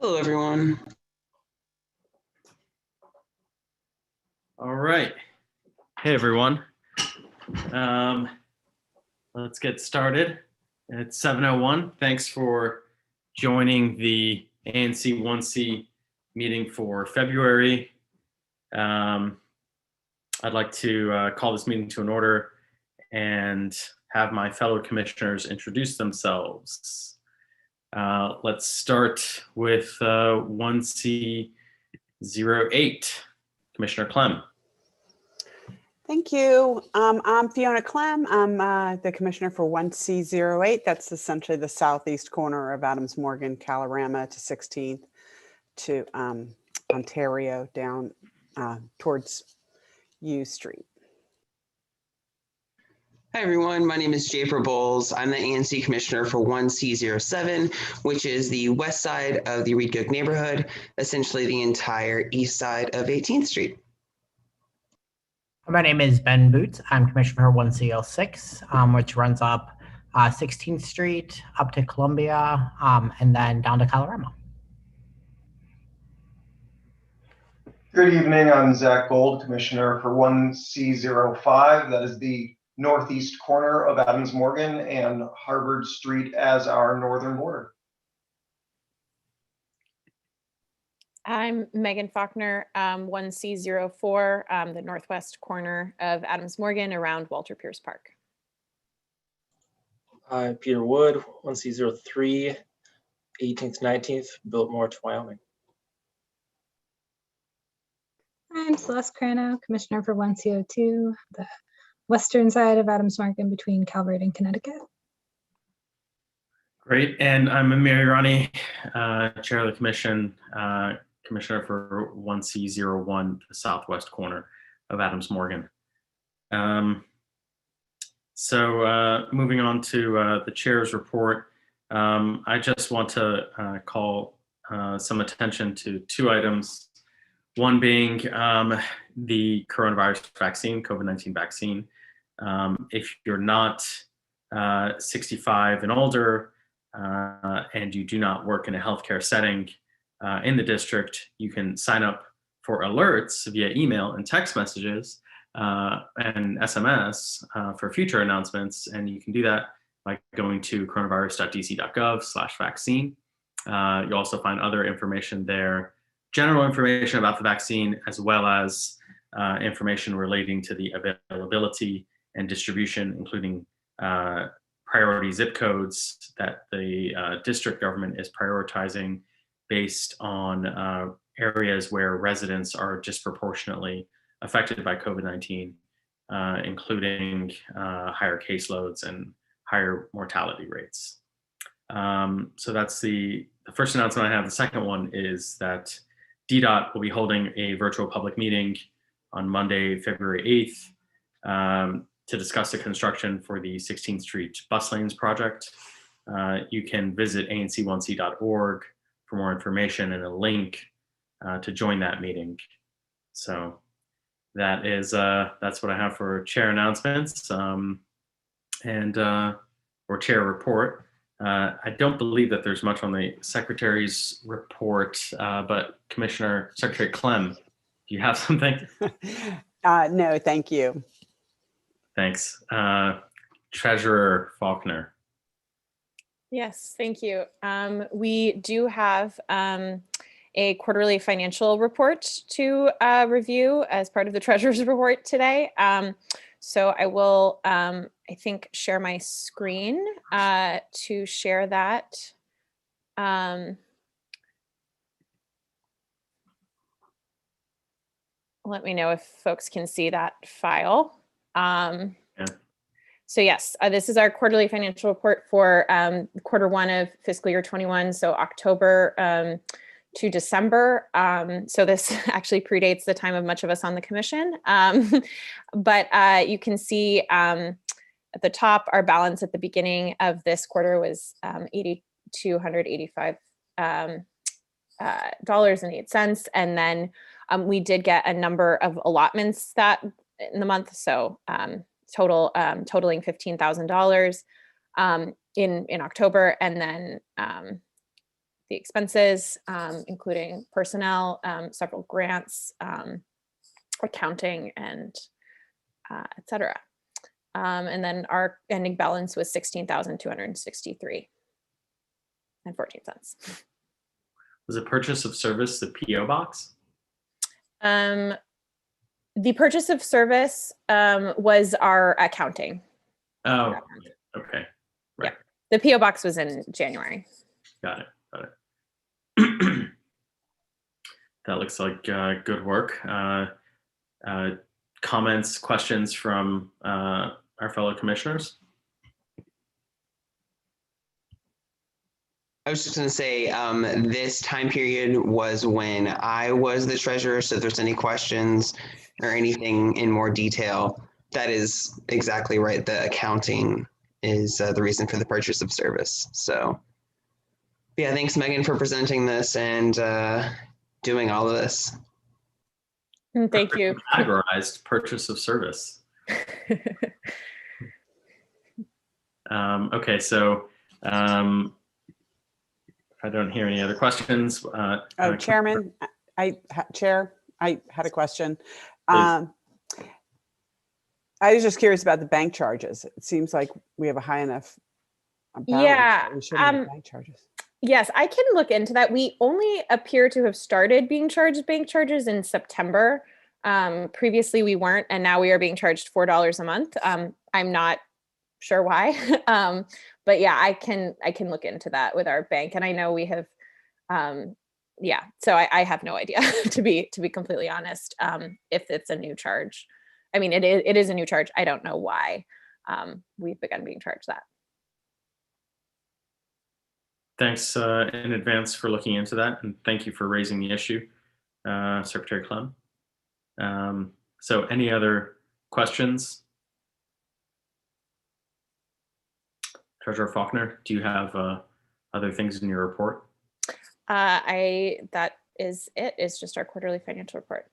Hello, everyone. All right. Hey, everyone. Let's get started. It's 7:01. Thanks for joining the ANC 1C meeting for February. I'd like to call this meeting to an order and have my fellow commissioners introduce themselves. Let's start with 1C08. Commissioner Clem. Thank you. I'm Fiona Clem. I'm the commissioner for 1C08. That's essentially the southeast corner of Adams Morgan, Kalorama to 16th to Ontario down towards U Street. Hi, everyone. My name is Jafer Bowles. I'm the ANC commissioner for 1C07, which is the west side of the Reed Cook neighborhood, essentially the entire east side of 18th Street. My name is Ben Boots. I'm Commissioner 1C06, which runs up 16th Street up to Columbia and then down to Kalorama. Good evening. I'm Zach Gold, Commissioner for 1C05. That is the northeast corner of Adams Morgan and Harvard Street as our northern border. I'm Megan Faulkner, 1C04, the northwest corner of Adams Morgan around Walter Pierce Park. I'm Peter Wood, 1C03, 18th, 19th, Biltmore to Wyoming. I'm Celeste Crano, Commissioner for 1C02, the western side of Adams Morgan between Calvert and Connecticut. Great. And I'm Amir Irani, Chair of the Commission, Commissioner for 1C01, the southwest corner of Adams Morgan. So moving on to the chair's report, I just want to call some attention to two items. One being the coronavirus vaccine, COVID-19 vaccine. If you're not 65 and older and you do not work in a healthcare setting in the district, you can sign up for alerts via email and text messages and SMS for future announcements. And you can do that by going to coronavirus.dc.gov/vaccine. You'll also find other information there, general information about the vaccine, as well as information relating to the availability and distribution, including priority zip codes that the district government is prioritizing based on areas where residents are disproportionately affected by COVID-19, including higher caseloads and higher mortality rates. So that's the first announcement I have. The second one is that DDOT will be holding a virtual public meeting on Monday, February 8th, to discuss the construction for the 16th Street bus lanes project. You can visit anc1c.org for more information and a link to join that meeting. So that is that's what I have for chair announcements or chair report. I don't believe that there's much on the secretary's report, but Secretary Clem, do you have something? No, thank you. Thanks. Treasurer Faulkner. Yes, thank you. We do have a quarterly financial report to review as part of the treasurer's report today. So I will, I think, share my screen to share that. Let me know if folks can see that file. Yeah. So yes, this is our quarterly financial report for quarter one of fiscal year 21. So October to December. So this actually predates the time of much of us on the commission. But you can see at the top, our balance at the beginning of this quarter was $8,285 $8.08. And then we did get a number of allotments that in the month. So totaling $15,000 in October. And then the expenses, including personnel, several grants, accounting, and et cetera. And then our ending balance was $16,263.14. Was the purchase of service the PO box? The purchase of service was our accounting. Oh, okay. Right. Yeah. The PO box was in January. Got it. That looks like good work. Comments, questions from our fellow commissioners? I was just going to say, this time period was when I was the treasurer. So if there's any questions or anything in more detail, that is exactly right. The accounting is the reason for the purchase of service. So yeah, thanks Megan for presenting this and doing all of this. Thank you. Categorized purchase of service. Okay, so if I don't hear any other questions. Chairman, Chair, I had a question. Please. I was just curious about the bank charges. It seems like we have a high enough balance. Yeah, that we shouldn't have bank charges. Yes, I can look into that. We only appear to have started being charged bank charges in September. Previously we weren't, and now we are being charged $4 a month. I'm not sure why, but yeah, I can look into that with our bank. And I know we have, yeah, so I have no idea to be completely honest, if it's a new charge. I mean, it is a new charge. I don't know why we've begun being charged that. Thanks in advance for looking into that, and thank you for raising the issue, Secretary Clem. So any other questions? Treasurer Faulkner, do you have other things in your report? That is it. It's just our quarterly financial report.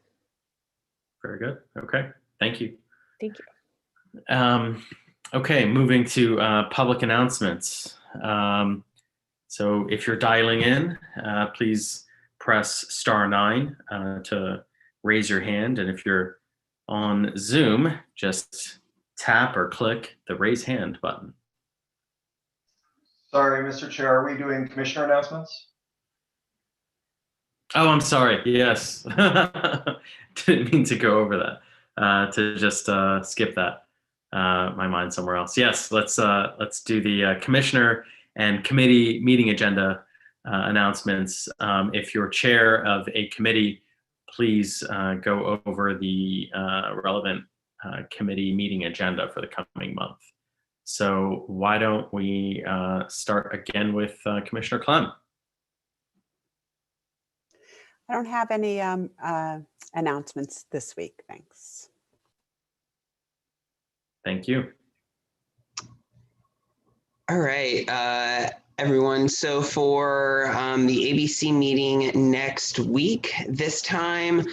Very good. Okay, thank you. Thank you. Okay, moving to public announcements. So if you're dialing in, please press *9 to raise your hand. And if you're on Zoom, just tap or click the raise hand button. Sorry, Mr. Chair, are we doing commissioner announcements? Oh, I'm sorry. Yes. Didn't mean to go over that, to just skip that. My mind somewhere else. Yes, let's do the commissioner and committee meeting agenda announcements. If you're chair of a committee, please go over the relevant committee meeting agenda for the coming month. So why don't we start again with Commissioner Clem? I don't have any announcements this week. Thanks. Thank you. All right, everyone. So for the ABC meeting next week, this time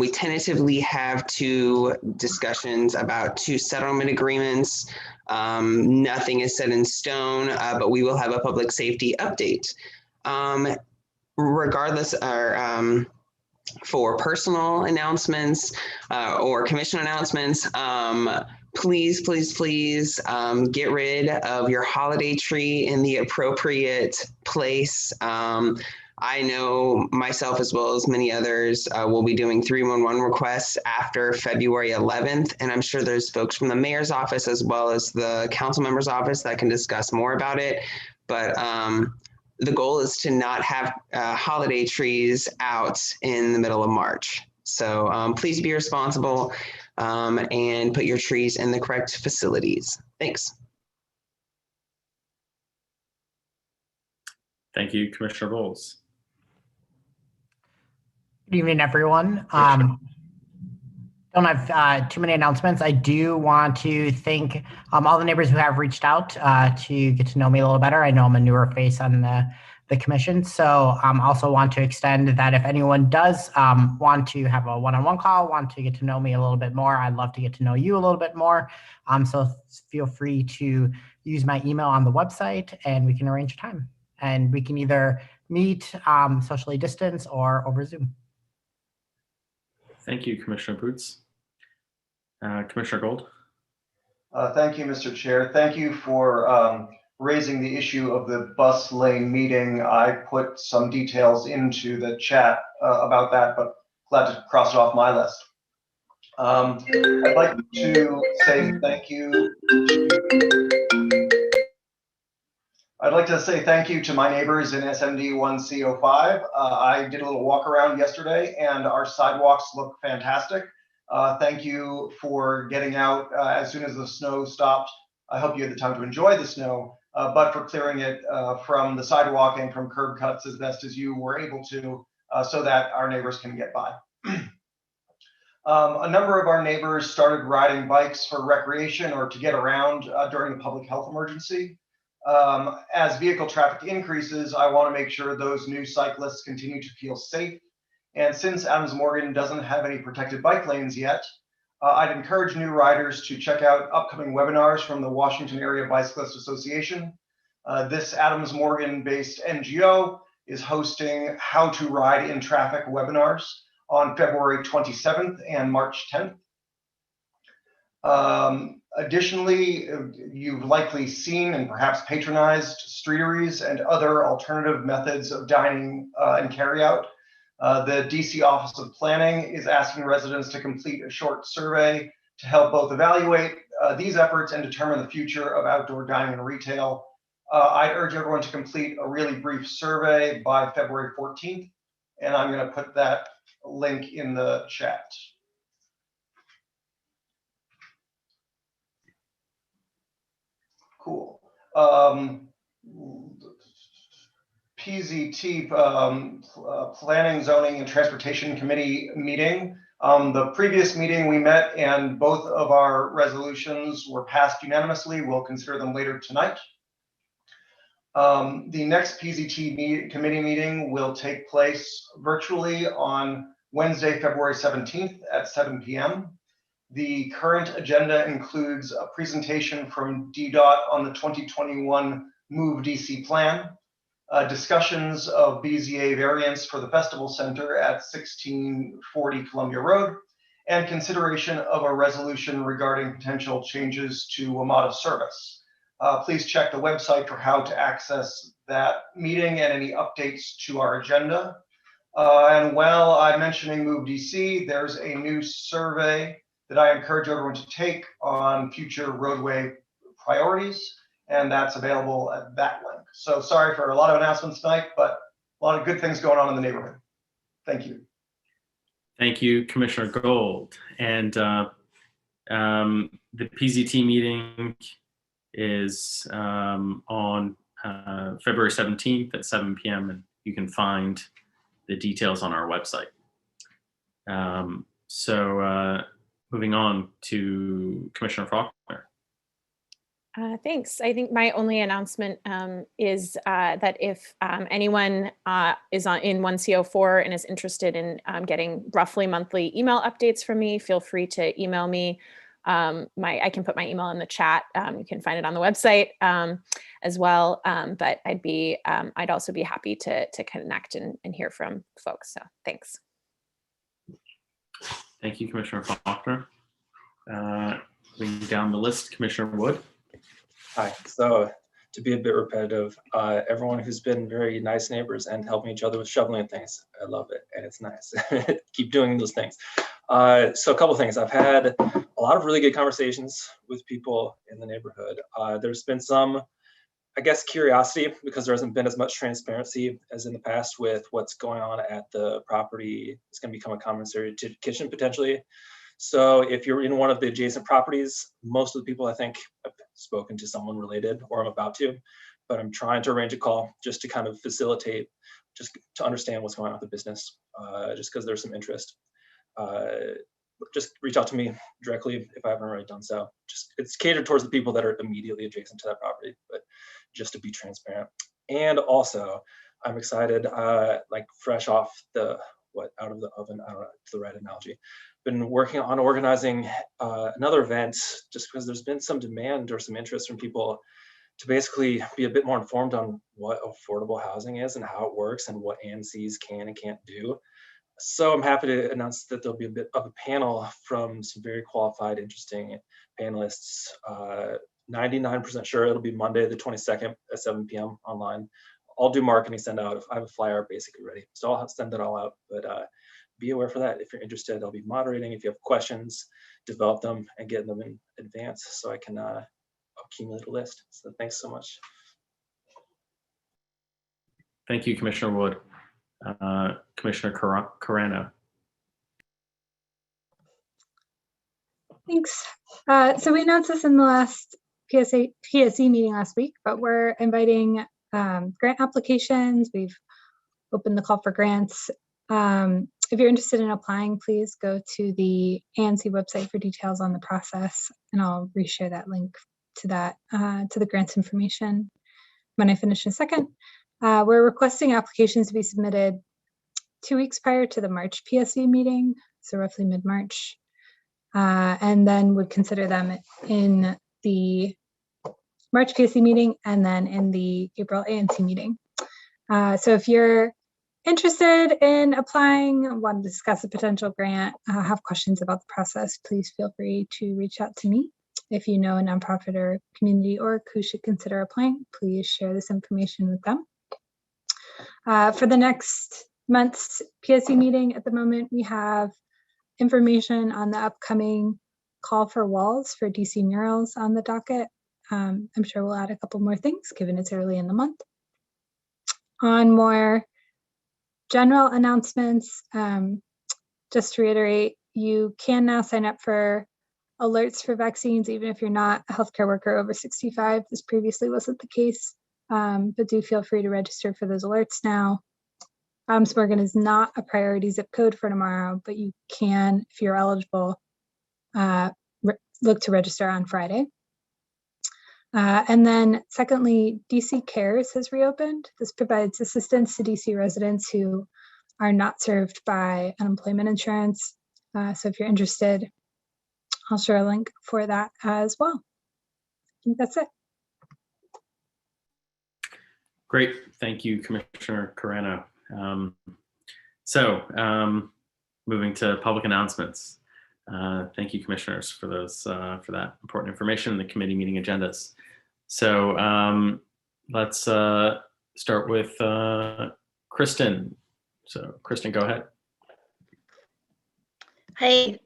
we tentatively have 2 discussions about 2 settlement agreements. Nothing is set in stone, but we will have a public safety update. Regardless, for personal announcements or commission announcements, please get rid of your holiday tree in the appropriate place. I know myself, as well as many others, will be doing 311 requests after February 11th. And I'm sure there's folks from the mayor's office as well as the council member's office that can discuss more about it. But the goal is to not have holiday trees out in the middle of March. So please be responsible and put your trees in the correct facilities. Thanks. Thank you, Commissioner Bowles. Good evening, everyone. Don't have too many announcements. I do want to thank all the neighbors who have reached out to get to know me a little better. I know I'm a newer face on the commission, so also want to extend that if anyone does want to have a one-on-one call, want to get to know me a little bit more, I'd love to get to know you a little bit more. So feel free to use my email on the website and we can arrange a time. And we can either meet socially distance or over Zoom. Thank you, Commissioner Boots. Commissioner Gold. Thank you, Mr. Chair. Thank you for raising the issue of the bus lane meeting. I put some details into the chat about that, but glad to cross it off my list. I'd like to say thank you. I'd like to say thank you to my neighbors in SMD 1C05. I did a little walk around yesterday and our sidewalks look fantastic. Thank you for getting out as soon as the snow stopped. I hope you had the time to enjoy the snow, but for clearing it from the sidewalk and from curb cuts as best as you were able to, so that our neighbors can get by. A number of our neighbors started riding bikes for recreation or to get around during the public health emergency. As vehicle traffic increases, I want to make sure those new cyclists continue to feel safe. And since Adams Morgan doesn't have any protected bike lanes yet, I'd encourage new riders to check out upcoming webinars from the Washington Area Bicyclist Association. This Adams Morgan-based NGO is hosting How to Ride in Traffic webinars on February 27th and March 10th. Additionally, you've likely seen and perhaps patronized streeteries and other alternative methods of dining and carryout. The DC Office of Planning is asking residents to complete a short survey to help both evaluate these efforts and determine the future of outdoor dining and retail. I'd urge everyone to complete a really brief survey by February 14th, and I'm going to put that link in the chat. Cool. PZT, Planning, Zoning, and Transportation Committee meeting. The previous meeting we met and both of our resolutions were passed unanimously. We'll consider them later tonight. The next PZT committee meeting will take place virtually on Wednesday, February 17th at 7 p.m. The current agenda includes a presentation from DDOT on the 2021 Move DC plan, discussions of BZA variants for the Festival Center at 1640 Columbia Road, and consideration of a resolution regarding potential changes to WMATA service. Please check the website for how to access that meeting and any updates to our agenda. And while I'm mentioning Move DC, there's a new survey that I encourage everyone to take on future roadway priorities, and that's available at that link. So sorry for a lot of announcements tonight, but a lot of good things going on in the neighborhood. Thank you. Thank you, Commissioner Gold. And the PZT meeting is on February 17th at 7 p.m. and you can find the details on our website. Moving on to Commissioner Faulkner. Thanks. I think my only announcement is that if anyone is in 1C04 and is interested in getting roughly monthly email updates from me, feel free to email me. I can put my email in the chat. You can find it on the website as well. But I'd also be happy to connect and hear from folks. So thanks. Thank you, Commissioner Faulkner. Moving down the list, Commissioner Wood. Hi. So to be a bit repetitive, everyone who's been very nice neighbors and helping each other with shoveling things, I love it and it's nice. Keep doing those things. So a couple of things. I've had a lot of really good conversations with people in the neighborhood. There's been some, I guess, curiosity because there hasn't been as much transparency as in the past with what's going on at the property. It's going to become a commissary kitchen potentially. So if you're in one of the adjacent properties, most of the people I think have spoken to someone related or I'm about to, but I'm trying to arrange a call just to kind of facilitate, just to understand what's going on with the business, just because there's some interest. Just reach out to me directly if I haven't already done so. Just it's catered towards the people that are immediately adjacent to that property, but just to be transparent. And also, I'm excited, like fresh off the out of the oven, I don't know, it's the right analogy. Been working on organizing another event just because there's been some demand or some interest from people to basically be a bit more informed on what affordable housing is and how it works and what ANCs can and can't do. So I'm happy to announce that there'll be a bit of a panel from some very qualified, interesting panelists. 99% sure it'll be Monday the 22nd at 7 p.m. online. I'll do marketing send out. I have a flyer basically ready, so I'll send it all out. But be aware for that. If you're interested, I'll be moderating. If you have questions, develop them and get them in advance so I can accumulate a list. So thanks so much. Thank you, Commissioner Wood. Commissioner Carano. Thanks. So we announced this in the last PSE meeting last week, but we're inviting grant applications. We've opened the call for grants. If you're interested in applying, please go to the ANC website for details on the process, and I'll reshare that link to that to the grants information when I finish in a second. We're requesting applications to be submitted 2 weeks prior to the March PSE meeting, so roughly mid-March, and then would consider them in the March PSE meeting and then in the April ANC meeting. So if you're interested in applying, want to discuss a potential grant, have questions about the process, please feel free to reach out to me. If you know a nonprofit or community org who should consider applying, please share this information with them. For the next month's PSE meeting, at the moment, we have information on the upcoming call for walls for DC murals on the docket. I'm sure we'll add a couple more things given it's early in the month. On more general announcements, just to reiterate, you can now sign up for alerts for vaccines, even if you're not a healthcare worker over 65. This previously wasn't the case, but do feel free to register for those alerts now. Adams Morgan is not a priority zip code for tomorrow, but you can, if you're eligible, look to register on Friday. And then secondly, DC Cares has reopened. This provides assistance to DC residents who are not served by unemployment insurance. So if you're interested, I'll share a link for that as well. I think that's it. Great, thank you, Commissioner Carano. Moving to public announcements. Thank you, commissioners, for those for that important information in the committee meeting agendas. So let's start with Kristen. So Kristen, go ahead. Hey,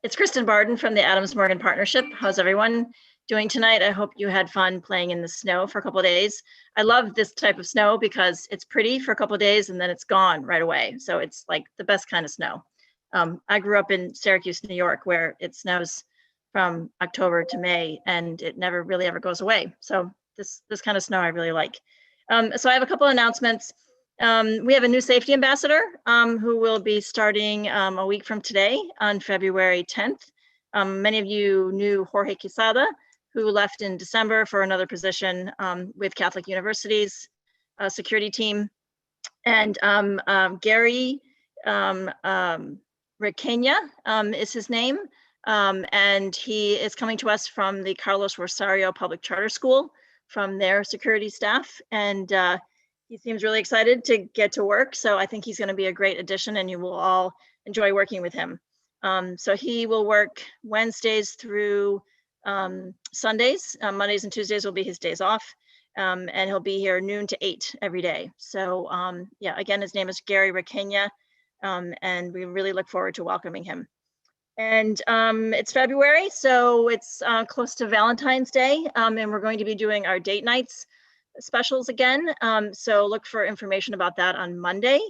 it's Kristen Barden from the Adams Morgan Partnership. How's everyone doing tonight? I hope you had fun playing in the snow for a couple of days. I love this type of snow because it's pretty for a couple of days and then it's gone right away. So it's like the best kind of snow. I grew up in Syracuse, New York, where it snows from October to May and it never really ever goes away. So this kind of snow I really like. So I have a couple of announcements. We have a new safety ambassador who will be starting a week from today on February 10th. Many of you knew Jorge Quesada, who left in December for another position with Catholic University's security team. And Gary Requena is his name. And he is coming to us from the Carlos Rosario Public Charter School from their security staff. And he seems really excited to get to work. So I think he's going to be a great addition and you will all enjoy working with him. So he will work Wednesdays through Sundays. Mondays and Tuesdays will be his days off. And he'll be here noon to 8 every day. So yeah, again, his name is Gary Requena. And we really look forward to welcoming him. And it's February, so it's close to Valentine's Day. And we're going to be doing our date nights specials again. So look for information about that on Monday.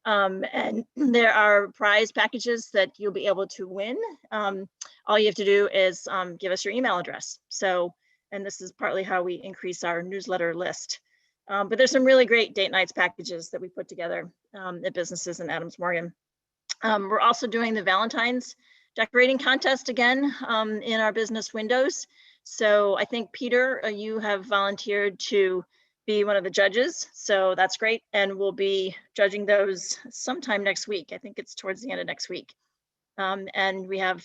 And there are prize packages that you'll be able to win. All you have to do is give us your email address. So, and this is partly how we increase our newsletter list. But there's some really great date nights packages that we put together at businesses in Adams Morgan. We're also doing the Valentine's decorating contest again in our business windows. So I think, Peter, you have volunteered to be one of the judges. So that's great. And we'll be judging those sometime next week. I think it's towards the end of next week. And we have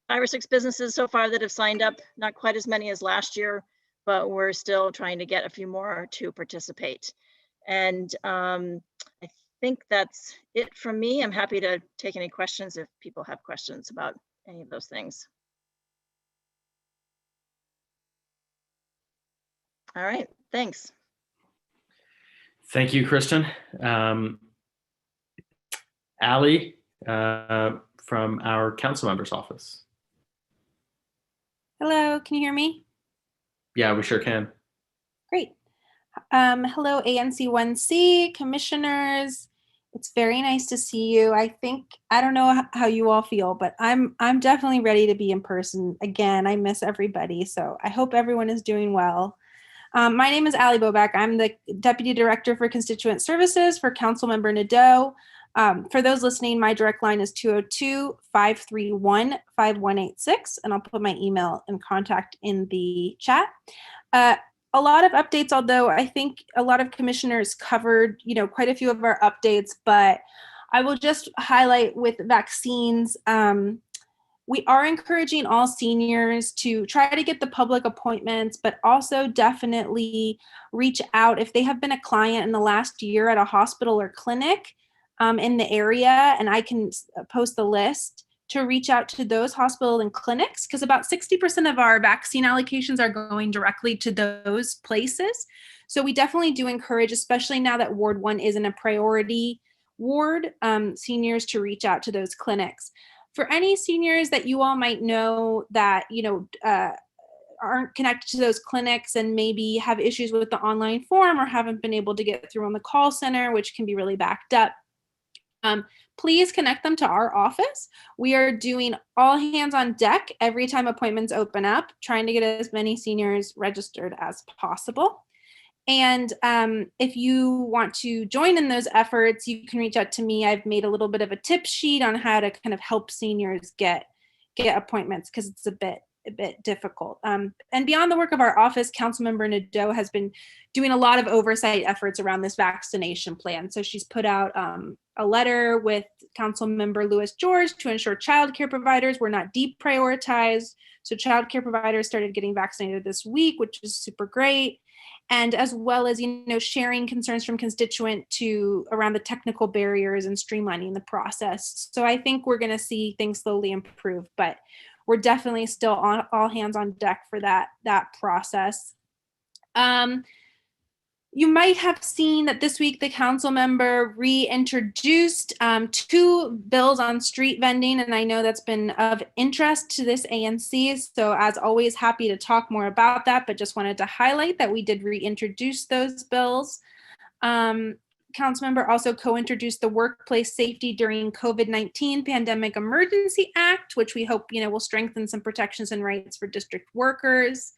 5 or 6 businesses so far that have signed up, not quite as many as last year, but we're still trying to get a few more to participate. And I think that's it from me. I'm happy to take any questions if people have questions about any of those things. All right, thanks. Thank you, Kristen. Allie from our council member's office. Hello, can you hear me? Yeah, we sure can. Great. Hello, ANC 1C commissioners. It's very nice to see you. I don't know how you all feel, but I'm definitely ready to be in person again. I miss everybody, so I hope everyone is doing well. My name is Allie Boback. I'm the Deputy Director for Constituent Services for Councilmember Nadeau. For those listening, my direct line is 202-531-5186, and I'll put my email and contact in the chat. A lot of updates, although I think a lot of commissioners covered, quite a few of our updates, but I will just highlight with vaccines. We are encouraging all seniors to try to get the public appointments, but also definitely reach out if they have been a client in the last year at a hospital or clinic in the area, and I can post the list to reach out to those hospitals and clinics, because about 60% of our vaccine allocations are going directly to those places. So we definitely do encourage, especially now that Ward 1 isn't a priority ward, seniors to reach out to those clinics. For any seniors that you all might know that, aren't connected to those clinics and maybe have issues with the online form or haven't been able to get through on the call center, which can be really backed up, please connect them to our office. We are doing all hands on deck every time appointments open up, trying to get as many seniors registered as possible. And if you want to join in those efforts, you can reach out to me. I've made a little bit of a tip sheet on how to kind of help seniors get appointments, because it's a bit difficult. And beyond the work of our office, Councilmember Nadeau has been doing a lot of oversight efforts around this vaccination plan. So she's put out a letter with Councilmember Lewis George to ensure childcare providers were not deprioritized. So childcare providers started getting vaccinated this week, which is super great. And as well as, sharing concerns from constituents around the technical barriers and streamlining the process. So I think we're going to see things slowly improve, but we're definitely still on all hands on deck for that process. You might have seen that this week the council member reintroduced 2 bills on street vending, and I know that's been of interest to this ANC. So as always, happy to talk more about that, but just wanted to highlight that we did reintroduce those bills. Councilmember also co-introduced the Workplace Safety During COVID-19 Pandemic Emergency Act, which we hope will strengthen some protections and rights for district workers.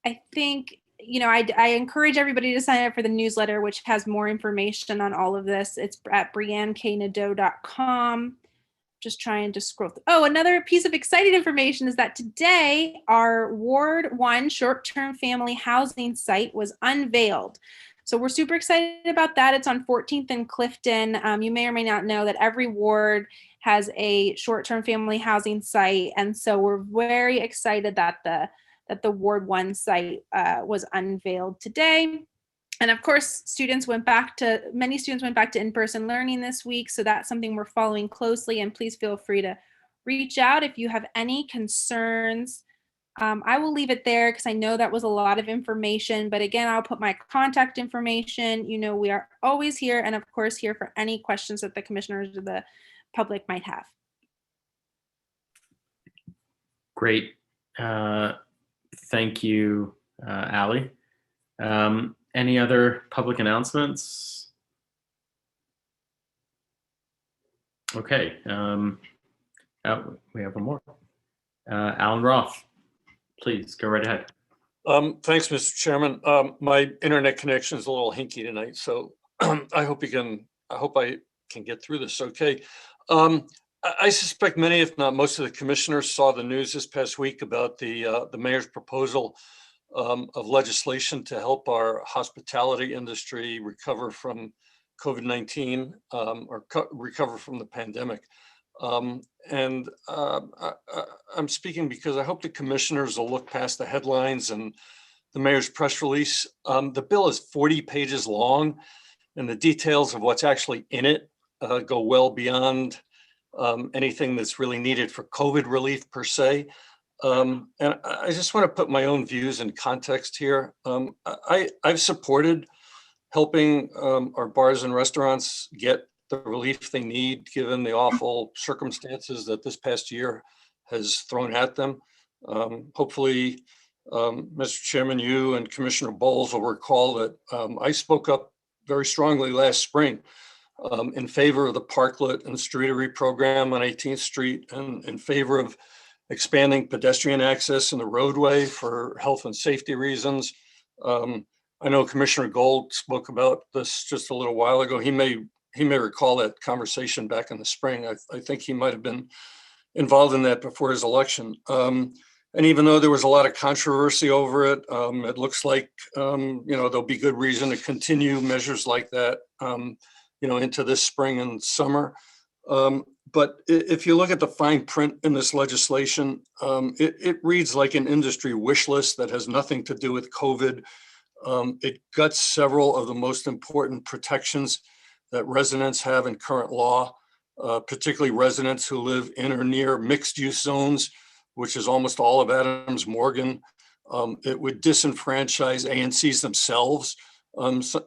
I think, I encourage everybody to sign up for the newsletter, which has more information on all of this. It's at brianneknadeau.com. Just trying to scroll through. Oh, another piece of exciting information is that today our Ward 1 short-term family housing site was unveiled. So we're super excited about that. It's on 14th and Clifton. You may or may not know that every ward has a short-term family housing site. And so we're very excited that the Ward 1 site was unveiled today. And of course, many students went back to in-person learning this week. So that's something we're following closely, and please feel free to reach out if you have any concerns. I will leave it there because I know that was a lot of information, but again, I'll put my contact information. We are always here, and of course here for any questions that the commissioners or the public might have. Great. Thank you, Allie. Any other public announcements? Okay, we have one more. Alan Roth, please go right ahead. Thanks, Mr. Chairman. My internet connection is a little hinky tonight, so I hope I can get through this okay. I suspect many, if not most of the commissioners saw the news this past week about the mayor's proposal of legislation to help our hospitality industry recover from COVID-19 or recover from the pandemic. I'm speaking because I hope the commissioners will look past the headlines and the mayor's press release. The bill is 40 pages long, and the details of what's actually in it go well beyond anything that's really needed for COVID relief per se. And I just want to put my own views in context here. I've supported helping our bars and restaurants get the relief they need, given the awful circumstances that this past year has thrown at them. Hopefully, Mr. Chairman, you and Commissioner Bowles will recall that I spoke up very strongly last spring in favor of the parklet and streetery program on 18th Street, and in favor of expanding pedestrian access in the roadway for health and safety reasons. I know Commissioner Gold spoke about this just a little while ago. He may recall that conversation back in the spring. I think he might have been involved in that before his election. And even though there was a lot of controversy over it, it looks like there'll be good reason to continue measures like that into this spring and summer. But if you look at the fine print in this legislation, it reads like an industry wish list that has nothing to do with COVID. It guts several of the most important protections that residents have in current law, particularly residents who live in or near mixed use zones, which is almost all of Adams Morgan. It would disenfranchise ANCs themselves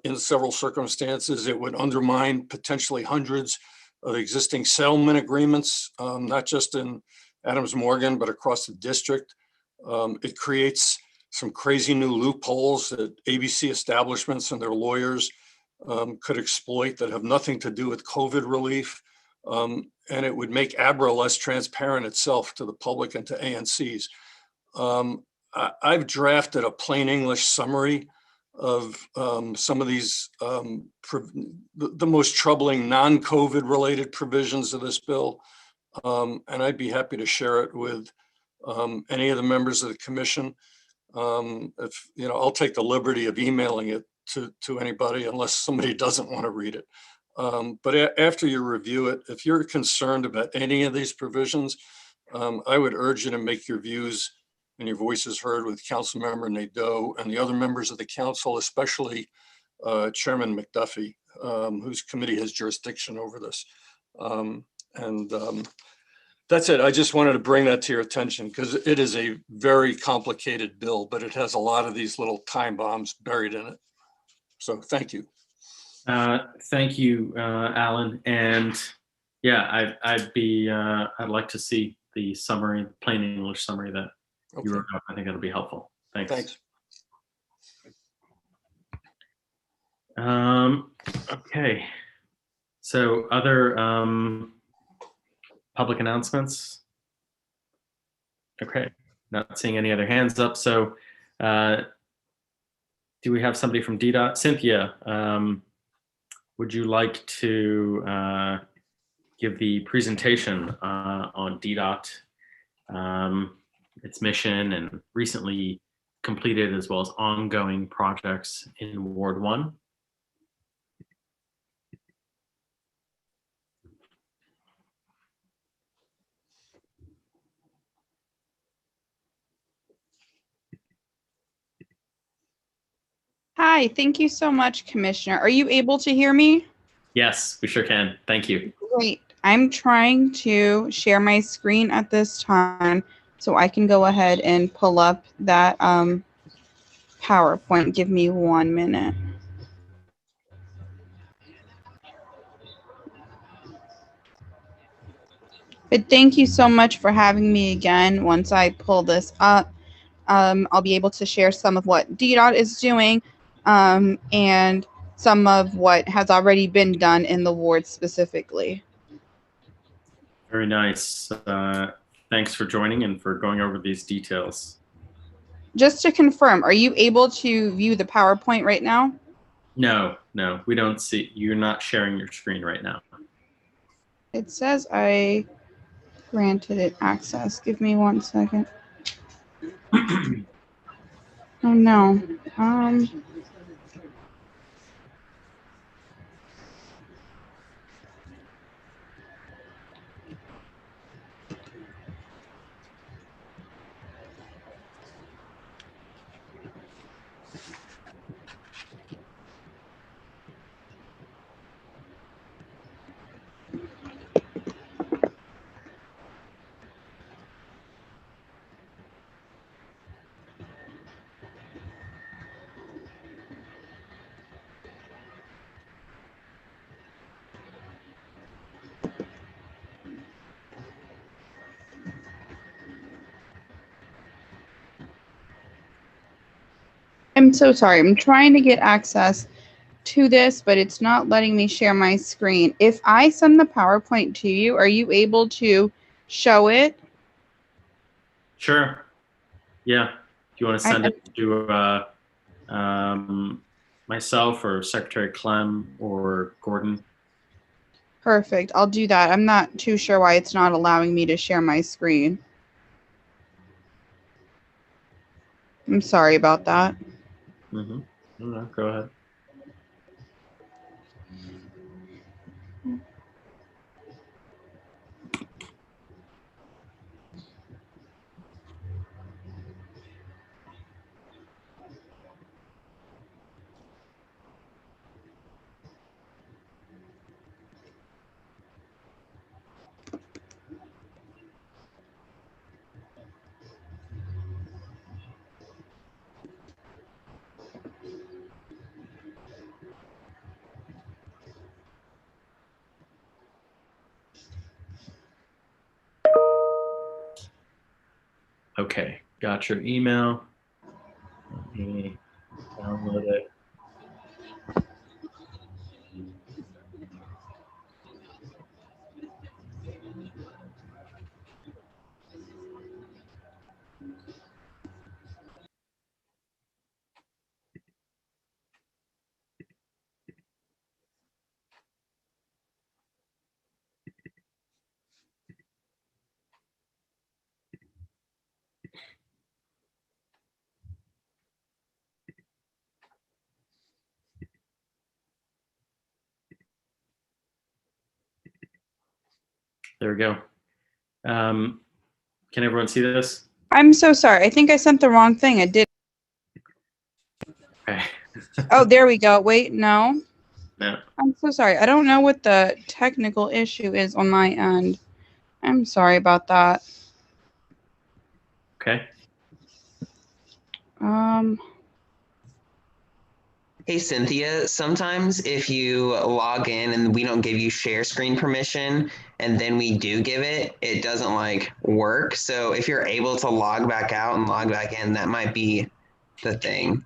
in several circumstances. It would undermine potentially hundreds of existing settlement agreements, not just in Adams Morgan, but across the district. It creates some crazy new loopholes that ABC establishments and their lawyers could exploit that have nothing to do with COVID relief. And it would make ABRA less transparent itself to the public and to ANCs. I've drafted a plain English summary of some of these, the most troubling non-COVID related provisions of this bill. And I'd be happy to share it with any of the members of the commission. I'll take the liberty of emailing it to anybody unless somebody doesn't want to read it. But after you review it, if you're concerned about any of these provisions, I would urge you to make your views and your voices heard with Councilmember Nadeau and the other members of the council, especially Chairman McDuffie, whose committee has jurisdiction over this. That's it. I just wanted to bring that to your attention because it is a very complicated bill, but it has a lot of these little time bombs buried in it. So thank you. Thank you, Alan. And yeah, I'd like to see the summary, plain English summary that you wrote up. I think that'll be helpful. Thanks. Thanks. Okay. So other public announcements? Okay, not seeing any other hands up. So do we have somebody from DDOT? Cynthia, would you like to give the presentation on DDOT, its mission and recently completed as well as ongoing projects in Ward 1? Hi, thank you so much, Commissioner. Are you able to hear me? Yes, we sure can. Thank you. Great. I'm trying to share my screen at this time so I can go ahead and pull up that PowerPoint. Give me 1 minute. But thank you so much for having me again. Once I pull this up, I'll be able to share some of what DDOT is doing and some of what has already been done in the ward specifically. Very nice. Thanks for joining and for going over these details. Just to confirm, are you able to view the PowerPoint right now? No, we don't see. You're not sharing your screen right now. It says I granted it access. Give me 1 second. Oh no. I'm so sorry. I'm trying to get access to this, but it's not letting me share my screen. If I send the PowerPoint to you, are you able to show it? Sure. Yeah. Do you want to send it to myself or Secretary Clem or Gordon? Perfect. I'll do that. I'm not too sure why it's not allowing me to share my screen. I'm sorry about that. Mm-hmm. No, go ahead. Okay, got your email. Let me download it. There we go. Can everyone see this? I'm so sorry. I think I sent the wrong thing. I did. Okay. Oh, there we go. Wait, no. No. I'm so sorry. I don't know what the technical issue is on my end. I'm sorry about that. Okay. Hey, Cynthia, sometimes if you log in and we don't give you share screen permission and then we do give it, it doesn't like work. So if you're able to log back out and log back in, that might be the thing.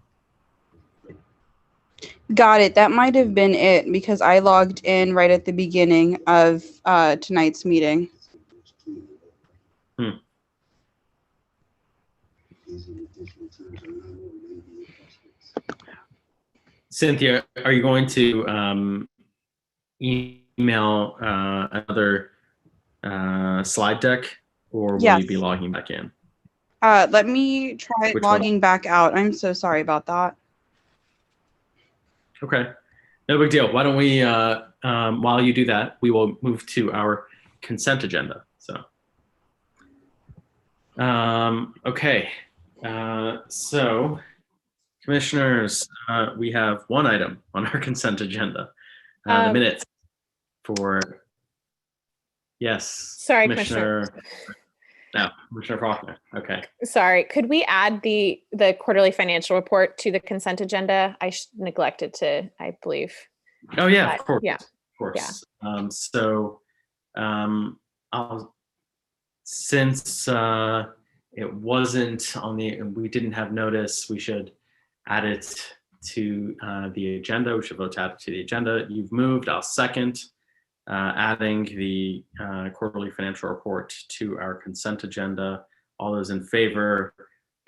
Got it. That might have been it because I logged in right at the beginning of tonight's meeting. Cynthia, are you going to email another slide deck, or will Yes. you be logging back in? Let me try Which logging one? back out. I'm so sorry about that. Okay, no big deal. Why don't we, while you do that, we will move to our consent agenda. So, okay, so commissioners, we have one item on our consent agenda, the minutes for, yes. Sorry, Commissioner. No, Commissioner Faulkner. Okay. Sorry, could we add the quarterly financial report to the consent agenda? I neglected to, I believe. Oh yeah, of course. Yeah. Of course. Yeah. Since it wasn't on the, we didn't have notice, we should add it to the agenda. We should vote to add it to the agenda. You've moved, I'll second adding the quarterly financial report to our consent agenda. All those in favor,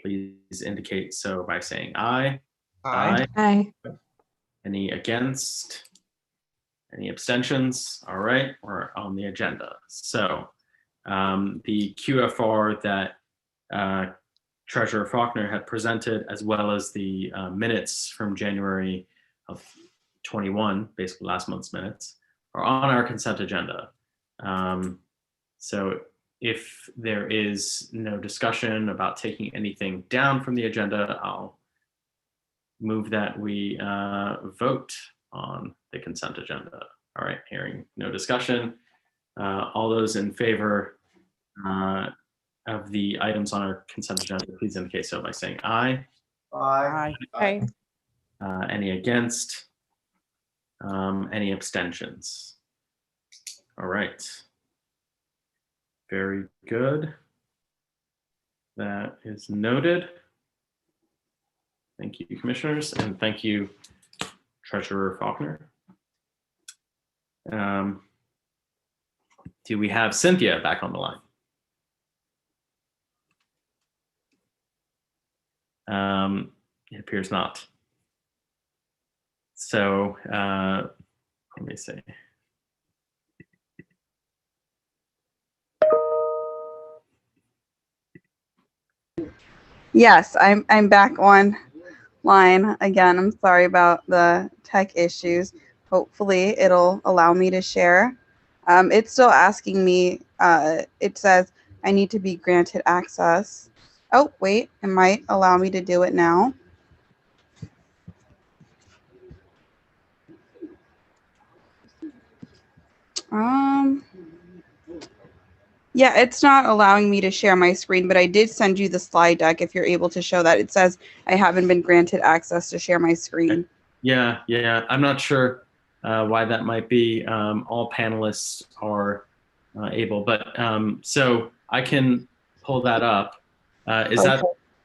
please indicate so by saying aye. Aye. Aye. Any against? Any abstentions? All right, we're on the agenda. So the QFR that Treasurer Faulkner had presented, as well as the minutes from January of 21, basically last month's minutes, are on our consent agenda. So if there is no discussion about taking anything down from the agenda, I'll move that we vote on the consent agenda. All right, hearing no discussion. All those in favor of the items on our consent agenda, please indicate so by saying aye. Aye. Aye. Any against? Any abstentions? All right. Very good. That is noted. Thank you, commissioners, and thank you, Treasurer Faulkner. Do we have Cynthia back on the line? It appears not. So let me see. Yes, I'm back on line again. I'm sorry about the tech issues. Hopefully it'll allow me to share. It's still asking me, it says I need to be granted access. Oh, wait, it might allow me to do it now. Yeah, it's not allowing me to share my screen, but I did send you the slide deck if you're able to show that. It says I haven't been granted access to share my screen. Yeah. I'm not sure why that might be. All panelists are able, but so I can pull that up. Is that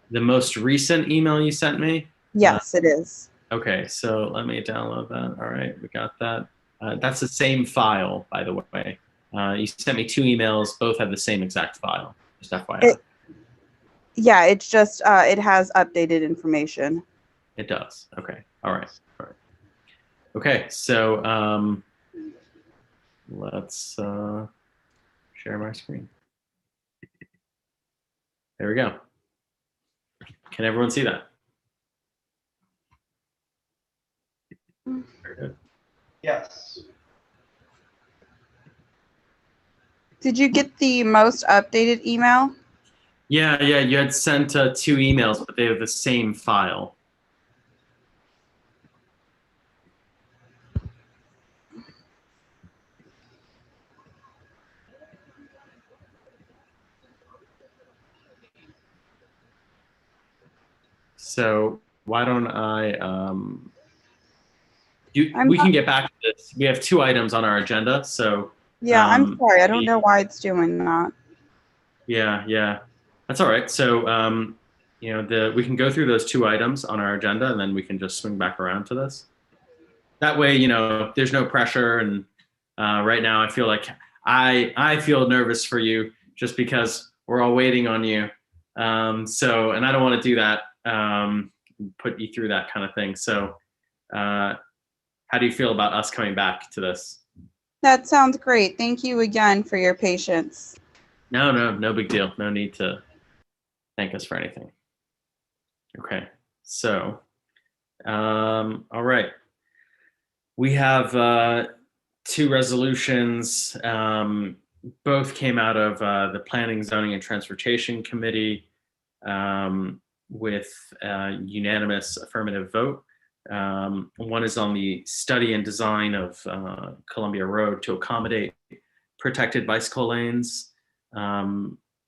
the most recent email you sent me? Yes, it is. Okay, so let me download that. All right, we got that. That's the same file, by the way. You sent me 2 emails, both have the same exact file, just FYI. Yeah, it's just, it has updated information. It does, okay, all right. Okay, so let's share my screen. There we go. Can everyone see that? Very good. Yes. Did you get the most updated email? Yeah, you had sent 2 emails, but they have the same file. So why don't I, we can get back to this. We have 2 items on our agenda, so. Yeah, I'm sorry, I don't know why it's doing that. Yeah, that's all right. So, you know, we can go through those 2 items on our agenda, and then we can just swing back around to this. That way, you know, there's no pressure. And right now, I feel like I feel nervous for you just because we're all waiting on you. So, and I don't want to do that, put you through that kind of thing. So, how do you feel about us coming back to this? That sounds great. Thank you again for your patience. No big deal. No need to thank us for anything. Okay, so, all right. We have 2 resolutions. Both came out of the Planning, Zoning, and Transportation Committee with a unanimous affirmative vote. One is on the study and design of Columbia Road to accommodate protected bicycle lanes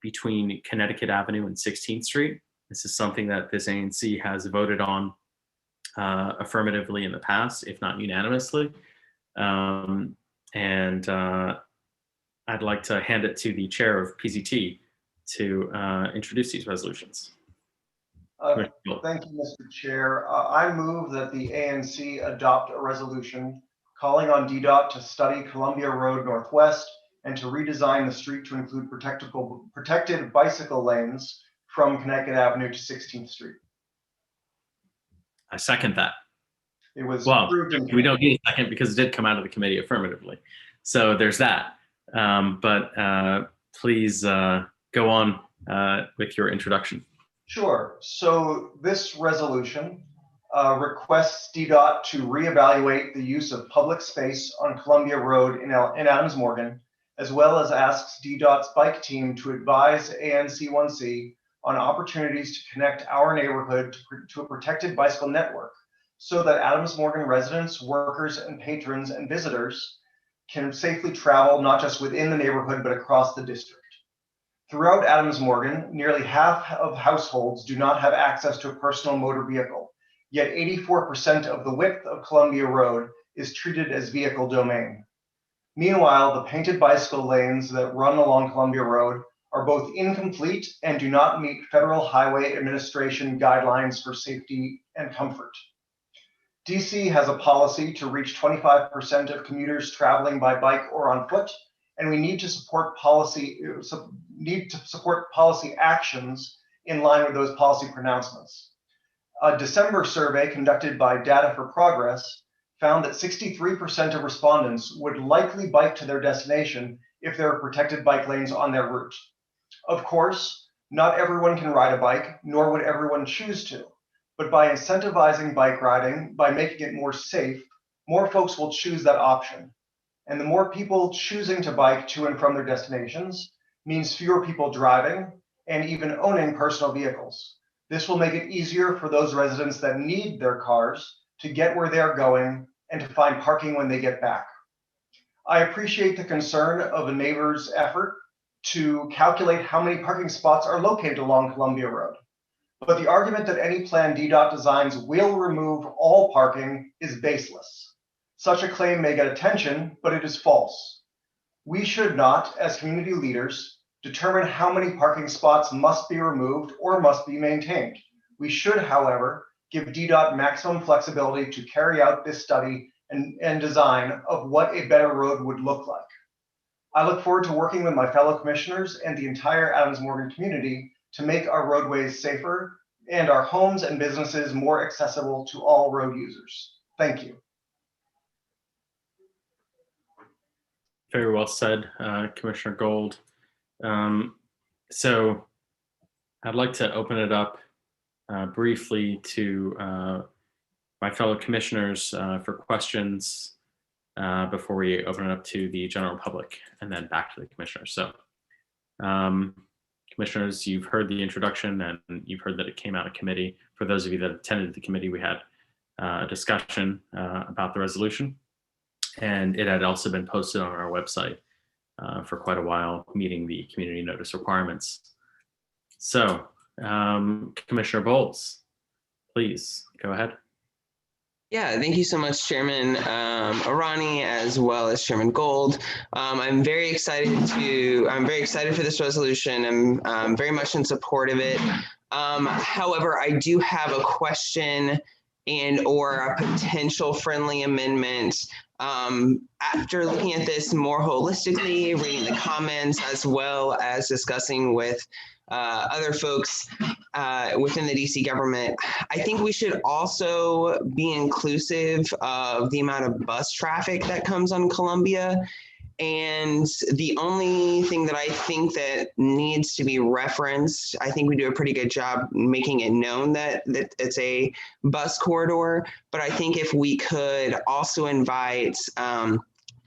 between Connecticut Avenue and 16th Street. This is something that this ANC has voted on affirmatively in the past, if not unanimously. And I'd like to hand it to the chair of PZT to introduce these resolutions. Thank you, Mr. Chair. I move that the ANC adopt a resolution calling on DDOT to study Columbia Road Northwest and to redesign the street to include protected bicycle lanes from Connecticut Avenue to 16th Street. I second that. It was approved. We don't need a second because it did come out of the committee affirmatively. So there's that. But please go on with your introduction. Sure. So this resolution requests DDOT to reevaluate the use of public space on Columbia Road in Adams Morgan, as well as asks DDOT's bike team to advise ANC1C on opportunities to connect our neighborhood to a protected bicycle network so that Adams Morgan residents, workers, and patrons and visitors can safely travel not just within the neighborhood, but across the district. Throughout Adams Morgan, nearly half of households do not have access to a personal motor vehicle, yet 84% of the width of Columbia Road is treated as vehicle domain. Meanwhile, the painted bicycle lanes that run along Columbia Road are both incomplete and do not meet Federal Highway Administration guidelines for safety and comfort. DC has a policy to reach 25% of commuters traveling by bike or on foot, and we need to support policy actions in line with those policy pronouncements. A December survey conducted by Data for Progress found that 63% of respondents would likely bike to their destination if there were protected bike lanes on their route. Of course, not everyone can ride a bike, nor would everyone choose to. But by incentivizing bike riding, by making it more safe, more folks will choose that option. And the more people choosing to bike to and from their destinations means fewer people driving and even owning personal vehicles. This will make it easier for those residents that need their cars to get where they're going and to find parking when they get back. I appreciate the concern of a neighbor's effort to calculate how many parking spots are located along Columbia Road. But the argument that any plan DDOT designs will remove all parking is baseless. Such a claim may get attention, but it is false. We should not, as community leaders, determine how many parking spots must be removed or must be maintained. We should, however, give DDOT maximum flexibility to carry out this study and design of what a better road would look like. I look forward to working with my fellow commissioners and the entire Adams Morgan community to make our roadways safer and our homes and businesses more accessible to all road users. Thank you. Very well said, Commissioner Gold. So I'd like to open it up briefly to my fellow commissioners for questions before we open it up to the general public and then back to the commissioners. So commissioners, you've heard the introduction and you've heard that it came out of committee. For those of you that attended the committee, we had a discussion about the resolution, and it had also been posted on our website for quite a while, meeting the community notice requirements. So Commissioner Bowles, please go ahead. Yeah, thank you so much, Chairman Arani, as well as Chairman Gold. I'm very excited for this resolution. I'm very much in support of it. However, I do have a question and or a potential friendly amendment. After looking at this more holistically, reading the comments, as well as discussing with other folks within the DC government, I think we should also be inclusive of the amount of bus traffic that comes on Columbia. And the only thing that I think that needs to be referenced, I think we do a pretty good job making it known that it's a bus corridor. But I think if we could also invite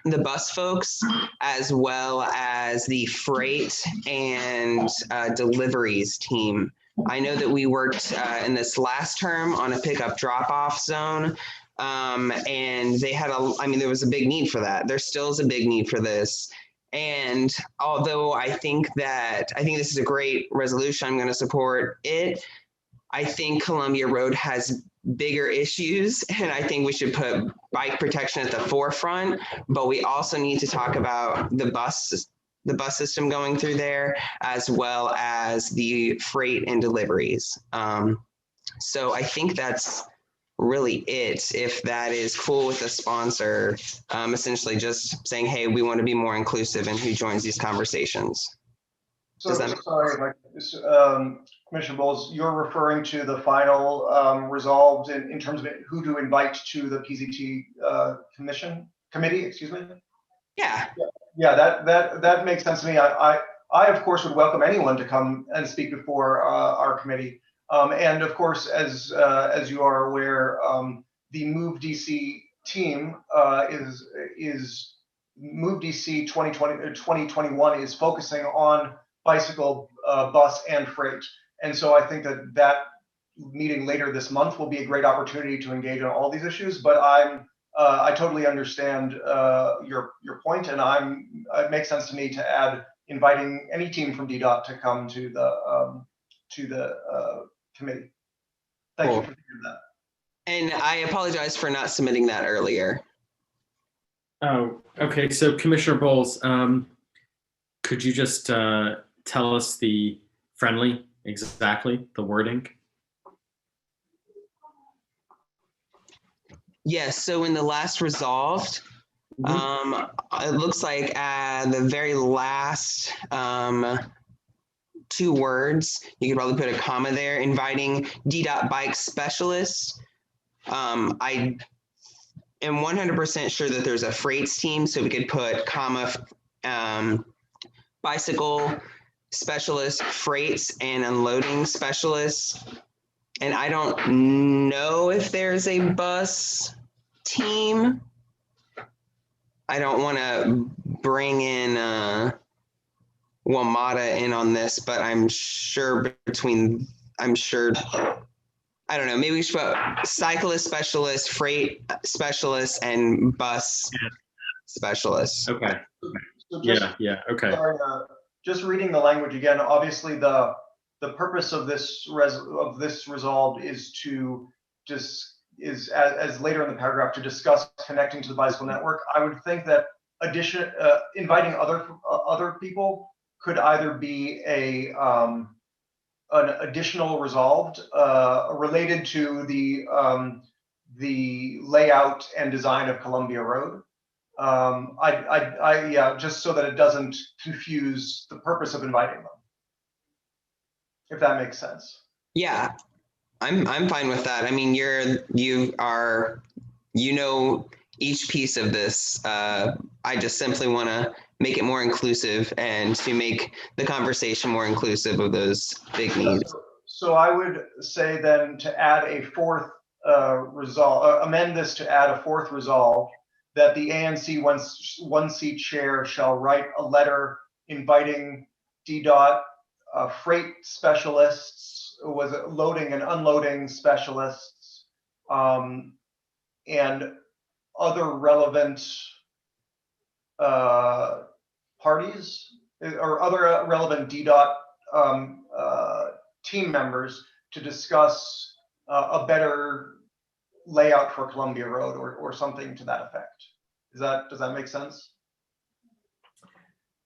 the bus folks, as well as the freight and deliveries team. I know that we worked in this last term on a pickup drop-off zone, and they had there was a big need for that. There still is a big need for this. And although I think this is a great resolution, I'm going to support it. I think Columbia Road has bigger issues, and I think we should put bike protection at the forefront, but we also need to talk about the bus system going through there, as well as the freight and deliveries. So I think that's really it. If that is cool with the sponsor, essentially just saying, hey, we want to be more inclusive in who joins these conversations. So, sorry, Commissioner Bowles, you're referring to the final resolved in terms of who to invite to the PZT committee, excuse me? Yeah. Yeah, that makes sense to me. I of course would welcome anyone to come and speak before our committee. And of course, as you are aware, the Move DC team is Move DC 2021 is focusing on bicycle, bus, and freight. And so I think that meeting later this month will be a great opportunity to engage on all these issues. But I totally understand your point, and it makes sense to me to add inviting any team from DDOT to come to the committee. Thank you for doing that. And I apologize for not submitting that earlier. Oh, okay. So Commissioner Bowles, could you just tell us the friendly, exactly, the wording? Yes, so in the last resolved, it looks like the very last 2 words, you could probably put a comma there, inviting D.bike specialists. I am 100% sure that there's a freights team, so we could put comma bicycle specialists, freights and unloading specialists. And I don't know if there's a bus team. I don't want to bring in WMATA in on this, but I'm sure I don't know, maybe we should put cyclist specialist, freight specialist, and bus specialist. Okay. So just, Okay. Sorry, just reading the language again, obviously the purpose of this resolved is to as later in the paragraph to discuss connecting to the bicycle network. I would think that inviting other people could either be an additional resolved related to the layout and design of Columbia Road. Just so that it doesn't confuse the purpose of inviting them, if that makes sense. Yeah, I'm fine with that. I mean, you know each piece of this. I just simply want to make it more inclusive and to make the conversation more inclusive of those big needs. So I would say then to add a 4th resolve, amend this to add a 4th resolve, that the ANC 1C chair shall write a letter inviting D.dot freight specialists, loading and unloading specialists, and other relevant parties or other relevant D.dot team members to discuss a better layout for Columbia Road or something to that effect. Does that make sense?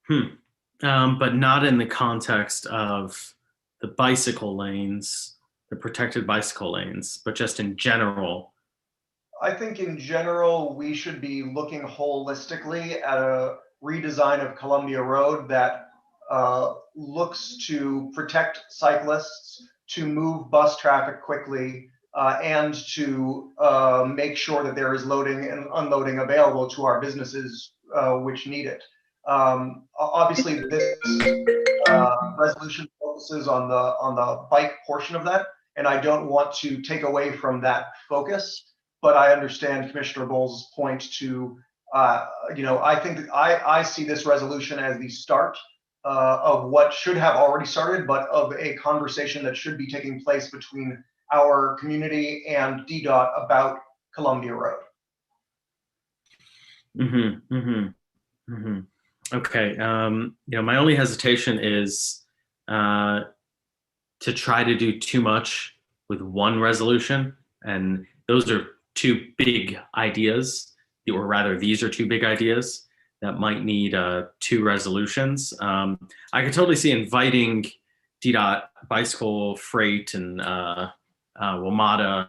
But not in the context of the bicycle lanes, the protected bicycle lanes, but just in general. I think in general, we should be looking holistically at a redesign of Columbia Road that looks to protect cyclists, to move bus traffic quickly, and to make sure that there is loading and unloading available to our businesses which need it. Obviously, this resolution focuses on the bike portion of that, and I don't want to take away from that focus. But I understand Commissioner Bowles' point to, I think that I see this resolution as the start of what should have already started, but of a conversation that should be taking place between our community and D.dot about Columbia Road. Okay. My only hesitation is to try to do too much with one resolution, and those are 2 big ideas, or rather, these are 2 big ideas that might need 2 resolutions. I could totally see inviting D.dot bicycle, freight, and WMATA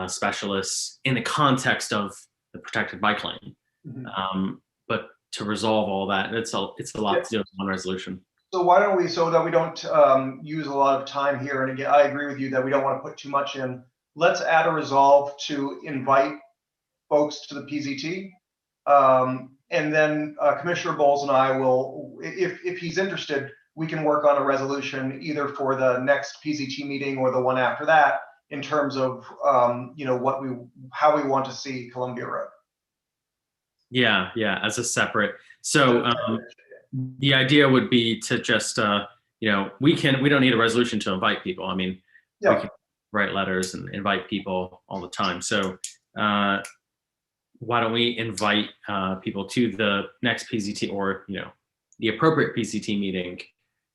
specialists in the context of the protected bike lane. But to resolve all that, it's a lot to do with one resolution. So why don't we, so that we don't use a lot of time here, and again, I agree with you that we don't want to put too much in, let's add a resolve to invite folks to the PZT. And then Commissioner Bowles and I will, if he's interested, we can work on a resolution either for the next PZT meeting or the one after that in terms of, how we want to see Columbia Road. Yeah, as a separate. So the idea would be to just, we don't need a resolution to invite people. I mean, we can write letters and invite people all the time. So why don't we invite people to the next PZT or, the appropriate PZT meeting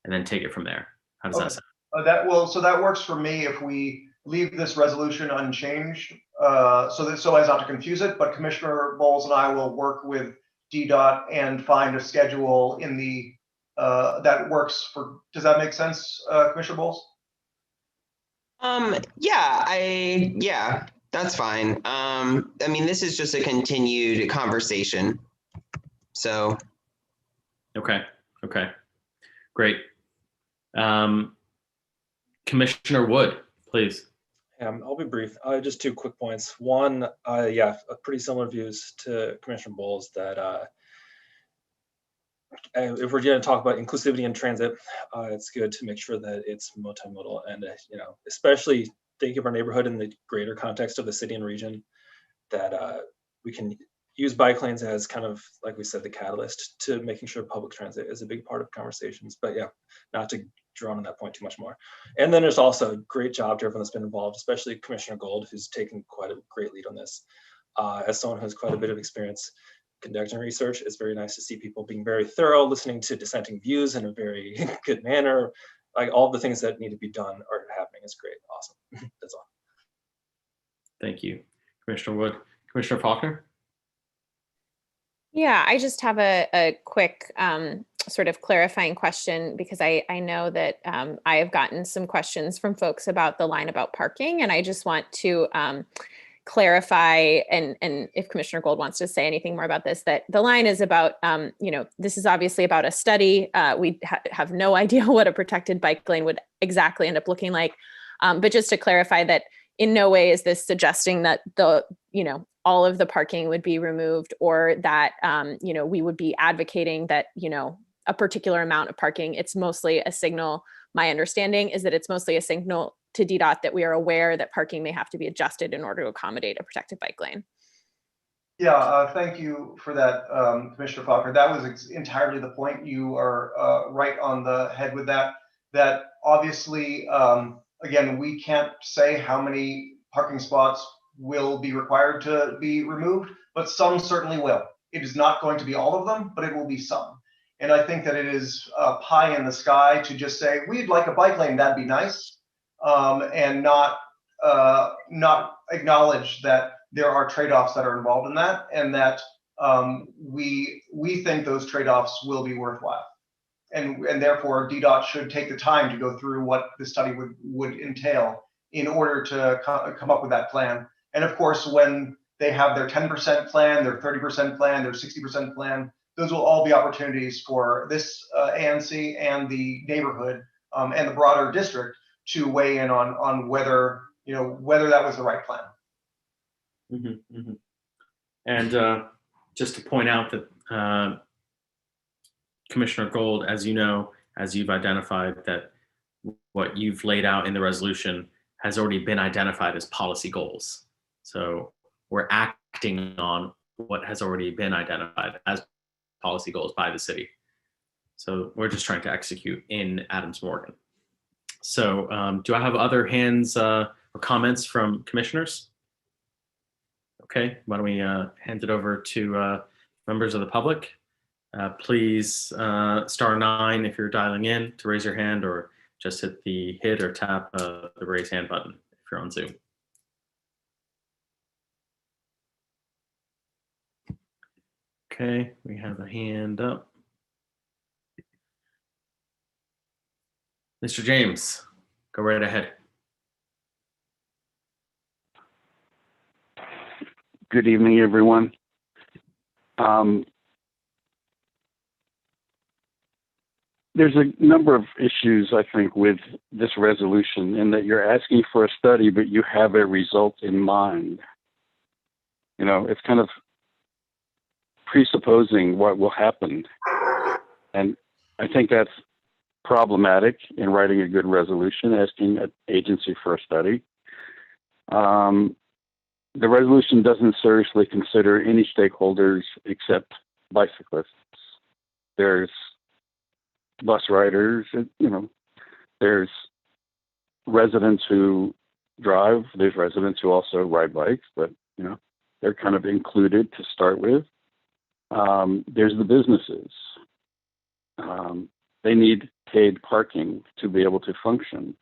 and then take it from there? How does that sound? So that works for me if we leave this resolution unchanged, so as not to confuse it, but Commissioner Bowles and I will work with D.dot and find a schedule in the that works for, does that make sense, Commissioner Bowles? Yeah, that's fine. I mean, this is just a continued conversation. So. Okay, great. Commissioner Wood, please. I'll be brief. Just 2 quick points. One, yeah, pretty similar views to Commissioner Bowles that if we're going to talk about inclusivity in transit, it's good to make sure that it's multimodal, and especially think of our neighborhood in the greater context of the city and region, that we can use bike lanes as kind of, like we said, the catalyst to making sure public transit is a big part of conversations. But yeah, not to drone on that point too much more. And then there's also a great job to everyone that's been involved, especially Commissioner Gold, who's taken quite a great lead on this. As someone who has quite a bit of experience conducting research, it's very nice to see people being very thorough, listening to dissenting views in a very good manner. Like, all the things that need to be done are happening. It's great. Awesome. That's all. Thank you, Commissioner Wood. Commissioner Faulkner? Yeah, I just have a quick sort of clarifying question, because I know that I have gotten some questions from folks about the line about parking, and I just want to clarify, and if Commissioner Gold wants to say anything more about this, that the line is about, this is obviously about a study. We have no idea what a protected bike lane would exactly end up looking like. But just to clarify that in no way is this suggesting that all of the parking would be removed, or that, we would be advocating that, a particular amount of parking. It's mostly a signal. My understanding is that it's mostly a signal to DDOT that we are aware that parking may have to be adjusted in order to accommodate a protected bike lane. Yeah, thank you for that, Commissioner Faulkner. That was entirely the point. You are right on the head with that. That obviously, again, we can't say how many parking spots will be required to be removed, but some certainly will. It is not going to be all of them, but it will be some. And I think that it is pie in the sky to just say, we'd like a bike lane, that'd be nice, and not acknowledge that there are trade-offs that are involved in that, and that we think those trade-offs will be worthwhile. And therefore, DDOT should take the time to go through what the study would entail in order to come up with that plan. And of course, when they have their 10% plan, their 30% plan, their 60% plan, those will all be opportunities for this ANC and the neighborhood and the broader district to weigh in on whether that was the right plan. Mm-hmm, mm-hmm. And just to point out that Commissioner Gold, as you know, as you've identified, that what you've laid out in the resolution has already been identified as policy goals. So we're acting on what has already been identified as policy goals by the city. So we're just trying to execute in Adams Morgan. So do I have other hands or comments from commissioners? Okay, why don't we hand it over to members of the public. Please star 9 if you're dialing in to raise your hand, or just hit or tap the raise hand button if you're on Zoom. Okay, we have a hand up. Mr. James, go right ahead. Good evening, everyone. There's a number of issues, I think, with this resolution, in that you're asking for a study, but you have a result in mind. It's kind of presupposing what will happen. And I think that's problematic in writing a good resolution, asking an agency for a study. The resolution doesn't seriously consider any stakeholders except bicyclists. There's bus riders, there's residents who drive, there's residents who also ride bikes, but they're kind of included to start with. There's the businesses. They need paid parking to be able to function.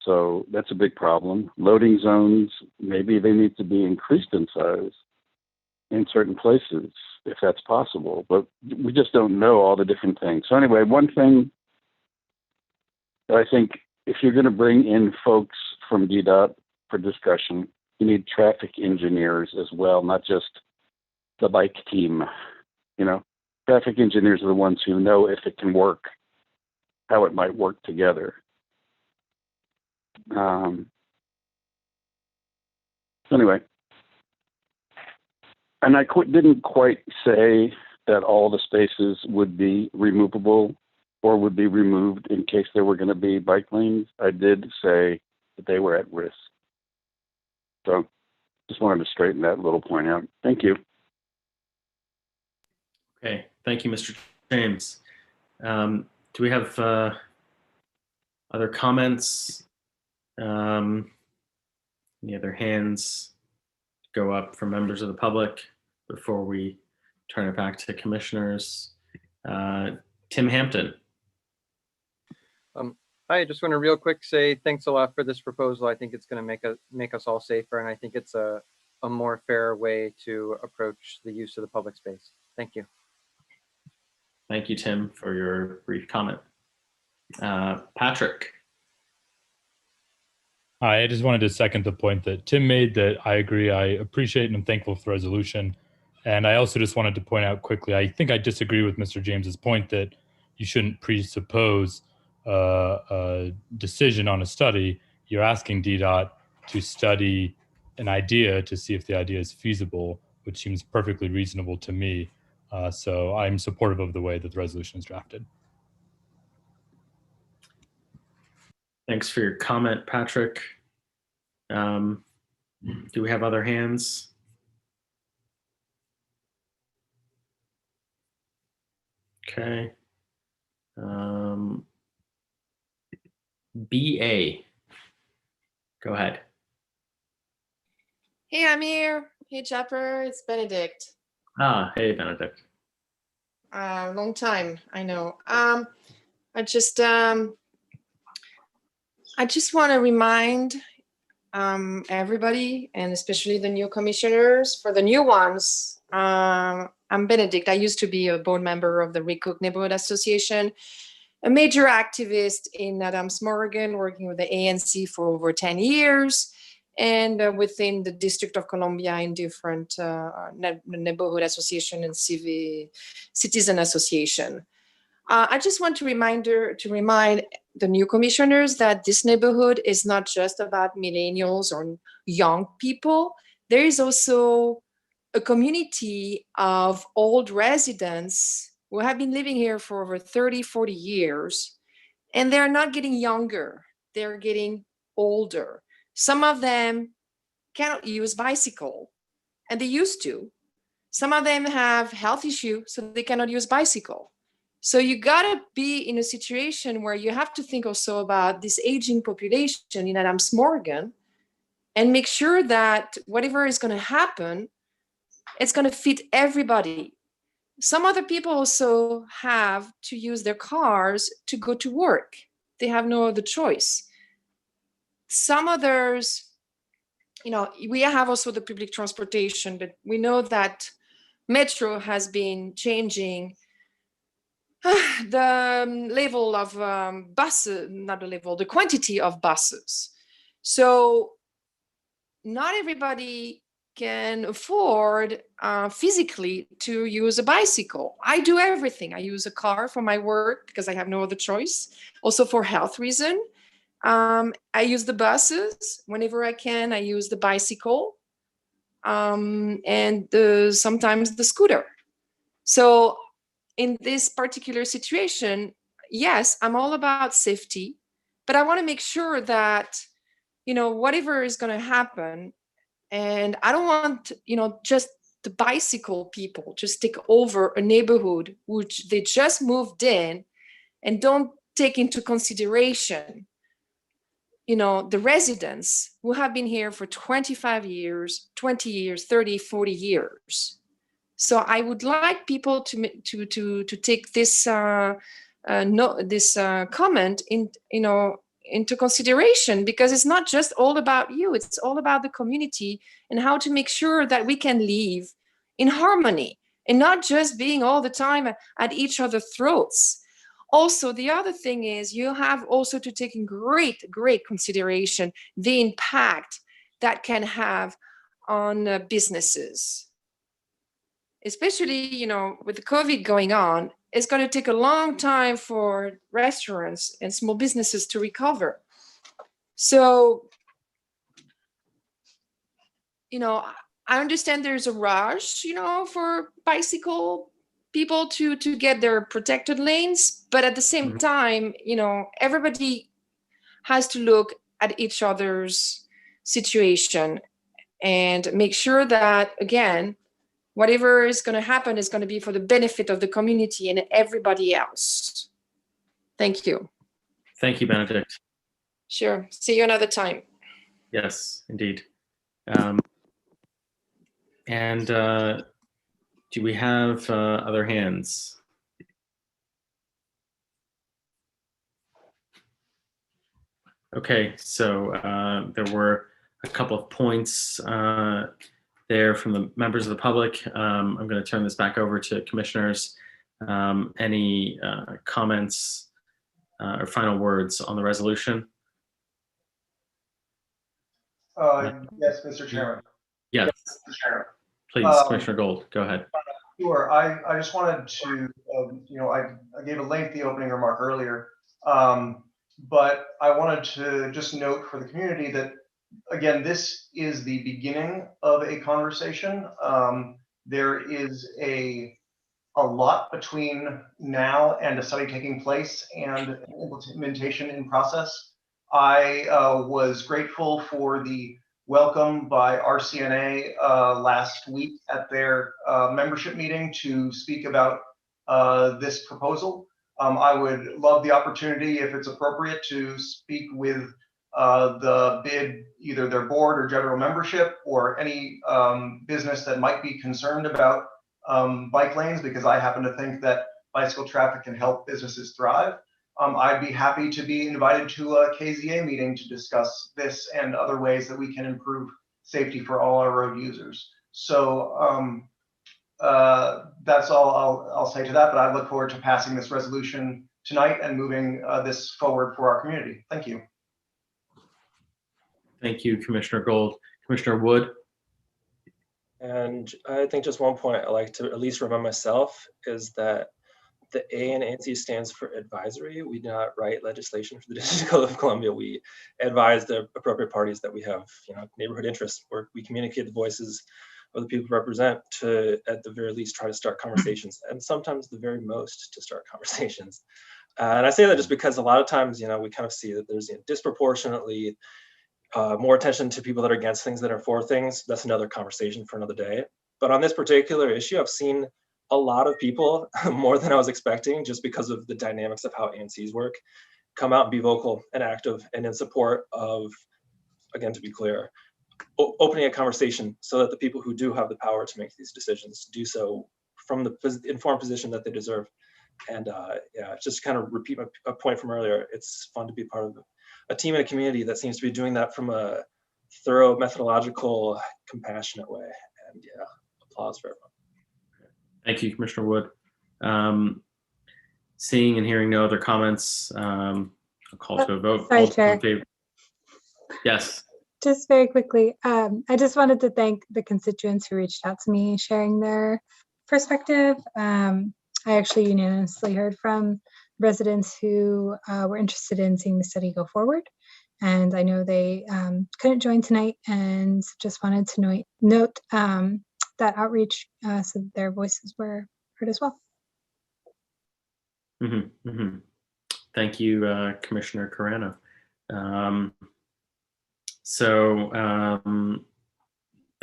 So that's a big problem. Loading zones, maybe they need to be increased in size in certain places. if that's possible, but we just don't know all the different things. So anyway, one thing that I think, if you're going to bring in folks from DDOT for discussion, you need traffic engineers as well, not just the bike team. You know, traffic engineers are the ones who know if it can work, how it might work together. Anyway, and I didn't quite say that all the spaces would be removable or would be removed in case there were going to be bike lanes. I did say that they were at risk. So just wanted to straighten that little point out. Thank you. Okay, thank you, Mr. James. Do we have other comments? Any other hands go up from members of the public before we turn it back to commissioners? Tim Hampton. I just want to real quick say thanks a lot for this proposal. I think it's going to make us all safer, and I think it's a more fair way to approach the use of the public space. Thank you. Thank you, Tim, for your brief comment. Patrick. I just wanted to second the point that Tim made, that I agree. I appreciate and I'm thankful for the resolution. And I also just wanted to point out quickly, I think I disagree with Mr. James's point that you shouldn't presuppose a decision on a study. You're asking DDOT to study an idea to see if the idea is feasible, which seems perfectly reasonable to me. So I'm supportive of the way that the resolution is drafted. Thanks for your comment, Patrick. Do we have other hands? Okay. BA. Go ahead. Hey, I'm here. Hey, Japper. It's Benedict. Ah, hey, Benedict. Long time, I know. I just want to remind everybody, and especially the new commissioners, for the new ones. I'm Benedict. I used to be a board member of the Recook Neighborhood Association, a major activist in Adams Morgan, working with the ANC for over 10 years, and within the District of Columbia in different neighborhood association and citizen association. I just want to remind the new commissioners that this neighborhood is not just about millennials or young people. There is also a community of old residents who have been living here for over 30, 40 years, and they're not getting younger, they're getting older. Some of them cannot use bicycle, and they used to. Some of them have health issues, so they cannot use bicycle. So you gotta be in a situation where you have to think also about this aging population in Adams Morgan and make sure that whatever is gonna happen, it's gonna fit everybody. Some other people also have to use their cars to go to work. They have no other choice. Some others, we have also the public transportation, but we know that Metro has been changing the level of buses, not the level, the quantity of buses. So not everybody can afford physically to use a bicycle. I do everything. I use a car for my work because I have no other choice. Also for health reason. I use the buses whenever I can. I use the bicycle and sometimes the scooter. So in this particular situation, yes, I'm all about safety, but I want to make sure that, whatever is going to happen, and I don't want, just the bicycle people just take over a neighborhood which they just moved in and don't take into consideration, the residents who have been here for 25 years, 20 years, 30, 40 years. So I would like people to take this comment into consideration, because it's not just all about you, it's all about the community and how to make sure that we can live in harmony. and not just being all the time at each other's throats. Also, the other thing is you have also to take in great consideration the impact that can have on businesses. Especially, you know, with the COVID going on, it's going to take a long time for restaurants and small businesses to recover. So, you know, I understand there's a rush, you know, for bicycle people to get their protected lanes, but at the same time, you know, everybody has to look at each other's situation and make sure that, again, whatever is going to happen is going to be for the benefit of the community and everybody else. Thank you. Thank you, Benedict. Sure. See you another time. Yes, indeed. And do we have other hands? Okay, so there were a couple of points there from the members of the public. I'm going to turn this back over to commissioners. Any comments or final words on the resolution? Yes, Mr. Chairman. Yes. Mr. Chairman. Please, Commissioner Gold, go ahead. Sure. I just wanted to, you know, I gave a lengthy opening remark earlier, but I wanted to just note for the community that, again, this is the beginning of a conversation. There is a lot between now and a study taking place and implementation in process. I was grateful for the welcome by RCNA last week at their membership meeting to speak about this proposal. I would love the opportunity, if it's appropriate, to speak with the bid, either their board or general membership, or any business that might be concerned about bike lanes, because I happen to think that bicycle traffic can help businesses thrive. I'd be happy to be invited to a KZA meeting to discuss this and other ways that we can improve safety for all our road users. So that's all I'll say to that, but I look forward to passing this resolution tonight and moving this forward for our community. Thank you. Thank you, Commissioner Gold. Commissioner Wood? And I think just one point I like to at least remind myself is that the A in ANC stands for advisory. We do not write legislation for the District of Columbia. We advise the appropriate parties that we have, you know, neighborhood interests, where we communicate the voices of the people we represent to, at the very least, try to start conversations, and sometimes the very most to start conversations. And I say that just because a lot of times, you know, we kind of see that there's disproportionately more attention to people that are against things than are for things. That's another conversation for another day. But on this particular issue, I've seen a lot of people, more than I was expecting, just because of the dynamics of how ANCs work, come out and be vocal and active and in support of, again, to be clear, opening a conversation so that the people who do have the power to make these decisions do so from the informed position that they deserve. And yeah, just kind of repeat a point from earlier, it's fun to be part of a team and a community that seems to be doing that from a thorough, methodological, compassionate way. And yeah, applause for everyone. Thank you, Commissioner Wood. Seeing and hearing no other comments, I'll call to a vote. Sorry, Chair. Yes. Just very quickly, I just wanted to thank the constituents who reached out to me sharing their perspective. I actually unanimously heard from residents who were interested in seeing the study go forward. And I know they couldn't join tonight, and just wanted to note that outreach so their voices were heard as well. Thank you, Commissioner Carano.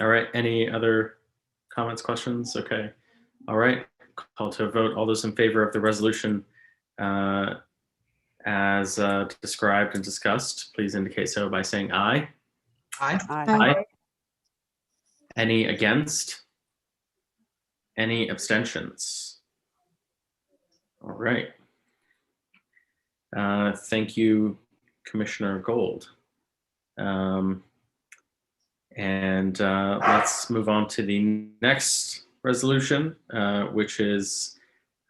All right, any other comments, questions? Okay, all right, call to a vote. All those in favor of the resolution as described and discussed, please indicate so by saying aye. Aye. Aye. Any against? Any abstentions? All right. Thank you, Commissioner Gold. And let's move on to the next resolution, which is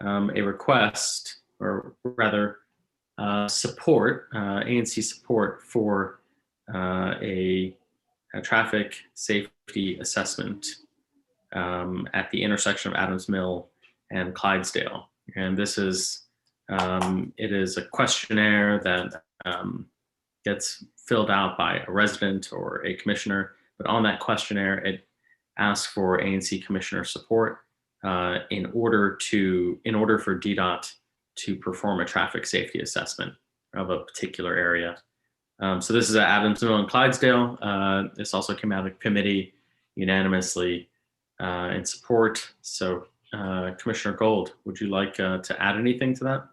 a request, or rather support, ANC support for a traffic safety assessment at the intersection of Adams Mill and Clydesdale. And this is, it is a questionnaire that gets filled out by a resident or a commissioner, but on that questionnaire, it asks for ANC commissioner support in order for DDOT to perform a traffic safety assessment of a particular area. So this is at Adams Mill and Clydesdale. This also came out of committee unanimously in support. So Commissioner Gold, would you like to add anything to that?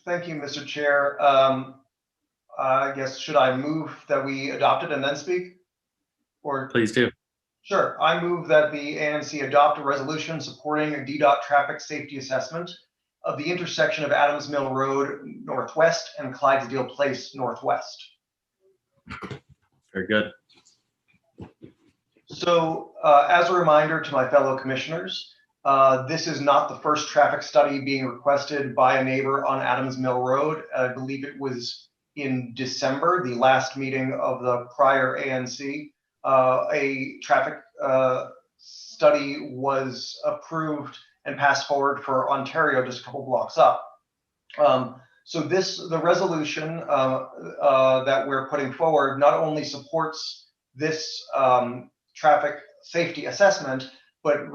Thank you, Mr. Chair. I guess, should I move that we adopt it and then speak? Or please do. Sure. I move that the ANC adopt a resolution supporting a DDOT traffic safety assessment of the intersection of Adams Mill Road Northwest and Clydesdale Place Northwest. Very good. So as a reminder to my fellow commissioners, this is not the first traffic study being requested by a neighbor on Adams Mill Road. I believe it was in December, the last meeting of the prior ANC. A traffic study was approved and passed forward for Ontario, just a couple blocks up. So the resolution that we're putting forward not only supports this traffic safety assessment, but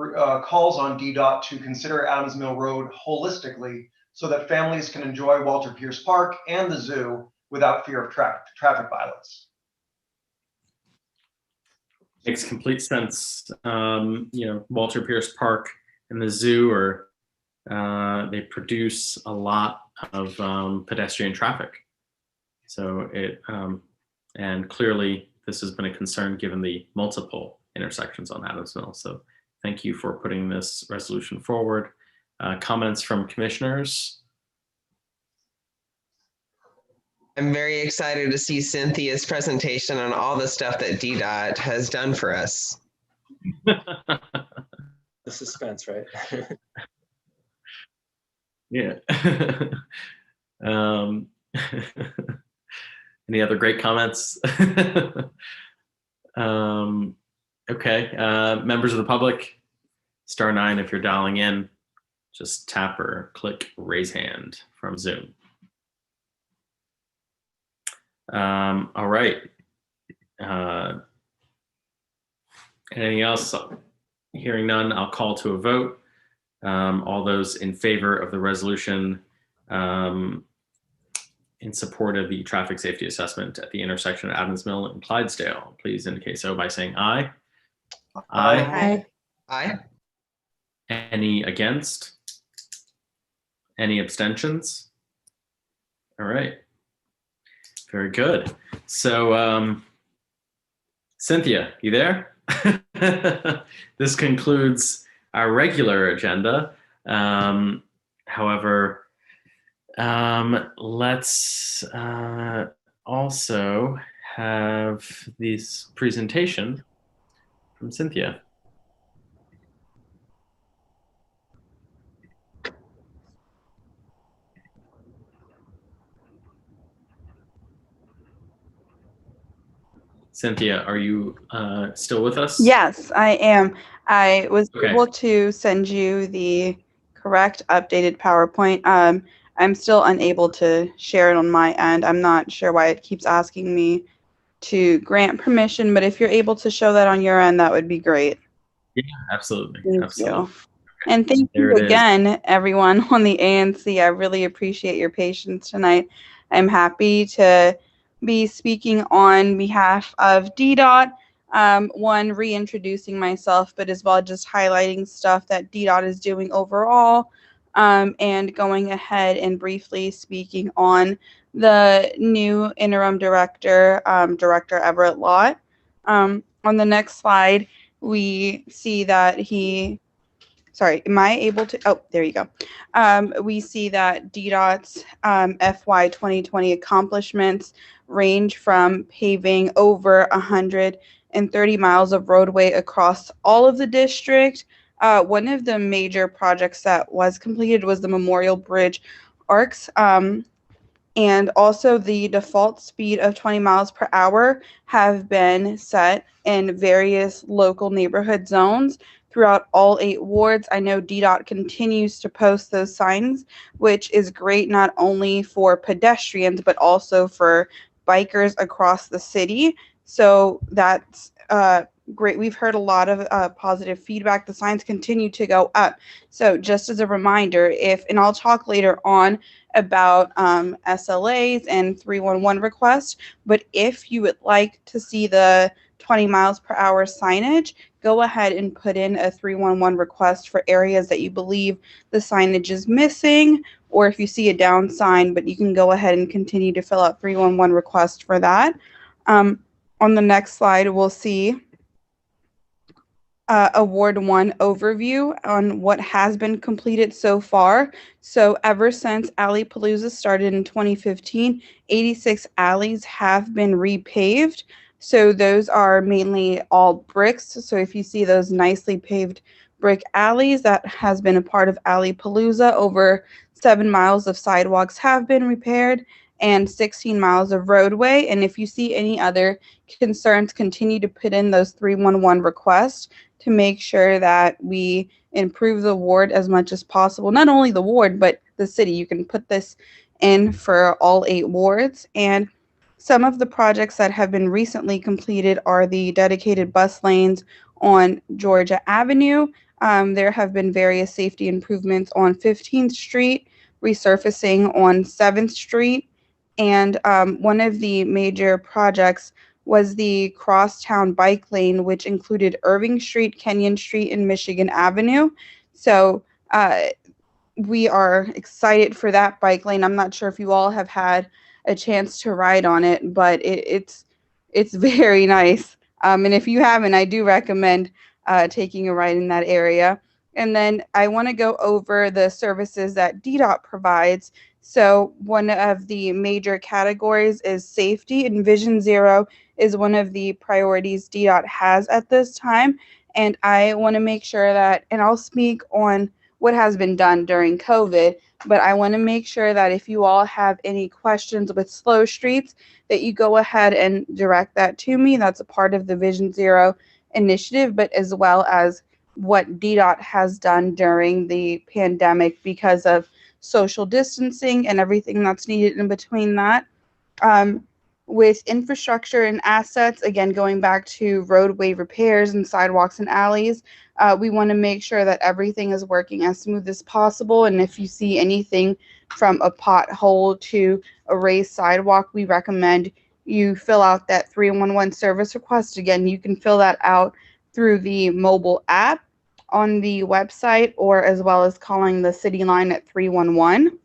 calls on DDOT to consider Adams Mill Road holistically so that families can enjoy Walter Pierce Park and the zoo without fear of traffic violence. Makes complete sense. You know, Walter Pierce Park and the zoo are, they produce a lot of pedestrian traffic. So it, and clearly this has been a concern given the multiple intersections on Adams Mill. So thank you for putting this resolution forward. Comments from commissioners? I'm very excited to see Cynthia's presentation on all the stuff that DDOT has done for us. The suspense, right? Yeah. Any other great comments? Okay, members of the public, *9 if you're dialing in. Just tap or click raise hand from Zoom. All right. Anything else? Hearing none, I'll call to a vote. All those in favor of the resolution in support of the traffic safety assessment at the intersection of Adams Mill and Clydesdale, please indicate so by saying aye. Aye. Aye. Any against? Any abstentions? All right. Very good. So, Cynthia, you there? This concludes our regular agenda. However, let's also have this presentation from Cynthia. Cynthia, are you still with us? Yes, I am. I was able to send you the correct updated PowerPoint. I'm still unable to share it on my end. I'm not sure why it keeps asking me to grant permission, but if you're able to show that on your end, that would be great. Yeah, absolutely. Thank absolutely. you. And thank you again, everyone on the ANC. I really appreciate your patience tonight. I'm happy to be speaking on behalf of DDOT. One, reintroducing myself, but as well just highlighting stuff that DDOT is doing overall, and going ahead and briefly speaking on the new interim director, Director Everett Lott. On the next slide, we see that sorry, am I able to, oh, there you go. We see that DDOT's FY 2020 accomplishments range from paving over 100 and 30 miles of roadway across all of the district. One of the major projects that was completed was the Memorial Bridge arcs. And also the default speed of 20 miles per hour have been set in various local neighborhood zones throughout all 8 wards. I know DDOT continues to post those signs, which is great not only for pedestrians, but also for bikers across the city. So that's great. We've heard a lot of positive feedback. The signs continue to go up. So just as a reminder, and I'll talk later on about SLAs and 311 requests, but if you would like to see the 20 miles per hour signage, go ahead and put in a 311 request for areas that you believe the signage is missing, or if you see a down sign, but you can go ahead and continue to fill out 311 request for that. On the next slide, we'll see a Ward 1 overview on what has been completed so far. So ever since Alley Palooza started in 2015, 86 alleys have been repaved. So those are mainly all bricks. So if you see those nicely paved brick alleys, that has been a part of Alley Palooza. Over 7 miles of sidewalks have been repaired and 16 miles of roadway. And if you see any other concerns, continue to put in those 311 requests to make sure that we improve the ward as much as possible. Not only the ward, but the city. You can put this in for all 8 wards. And some of the projects that have been recently completed are the dedicated bus lanes on Georgia Avenue. There have been various safety improvements on 15th Street, resurfacing on 7th Street. And one of the major projects was the Crosstown Bike Lane, which included Irving Street, Kenyon Street, and Michigan Avenue. So we are excited for that bike lane. I'm not sure if you all have had a chance to ride on it, but it's very nice. And if you haven't, I do recommend taking a ride in that area. And then I want to go over the services that DDOT provides. So one of the major categories is safety, and Vision Zero is one of the priorities DDOT has at this time. And I want to make sure that, and I'll speak on what has been done during COVID, but I want to make sure that if you all have any questions with slow streets, that you go ahead and direct that to me. That's a part of the Vision Zero initiative, but as well as what DDOT has done during the pandemic because of social distancing and everything that's needed in between that. With infrastructure and assets, again, going back to roadway repairs and sidewalks and alleys, we want to make sure that everything is working as smooth as possible. And if you see anything from a pothole to a raised sidewalk, we recommend you fill out that 311 service request. Again, you can fill that out through the mobile app on the website, or as well as calling the city line at 311.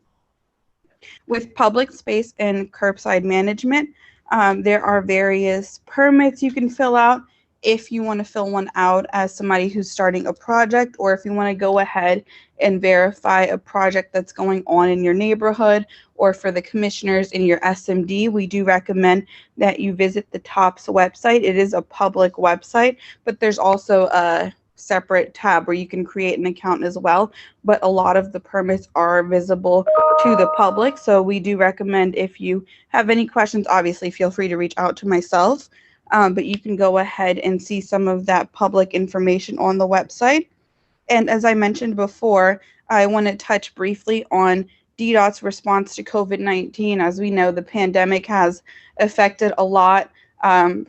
With public space and curbside management, there are various permits you can fill out if you want to fill one out as somebody who's starting a project, or if you want to go ahead and verify a project that's going on in your neighborhood, or for the commissioners in your SMD, we do recommend that you visit the TOPS website. It is a public website, but there's also a separate tab where you can create an account as well, but a lot of the permits are visible to the public. So we do recommend, if you have any questions, obviously feel free to reach out to myself, but you can go ahead and see some of that public information on the website. And as I mentioned before, I want to touch briefly on DDOT's response to COVID-19. As we know, the pandemic has affected a lot, from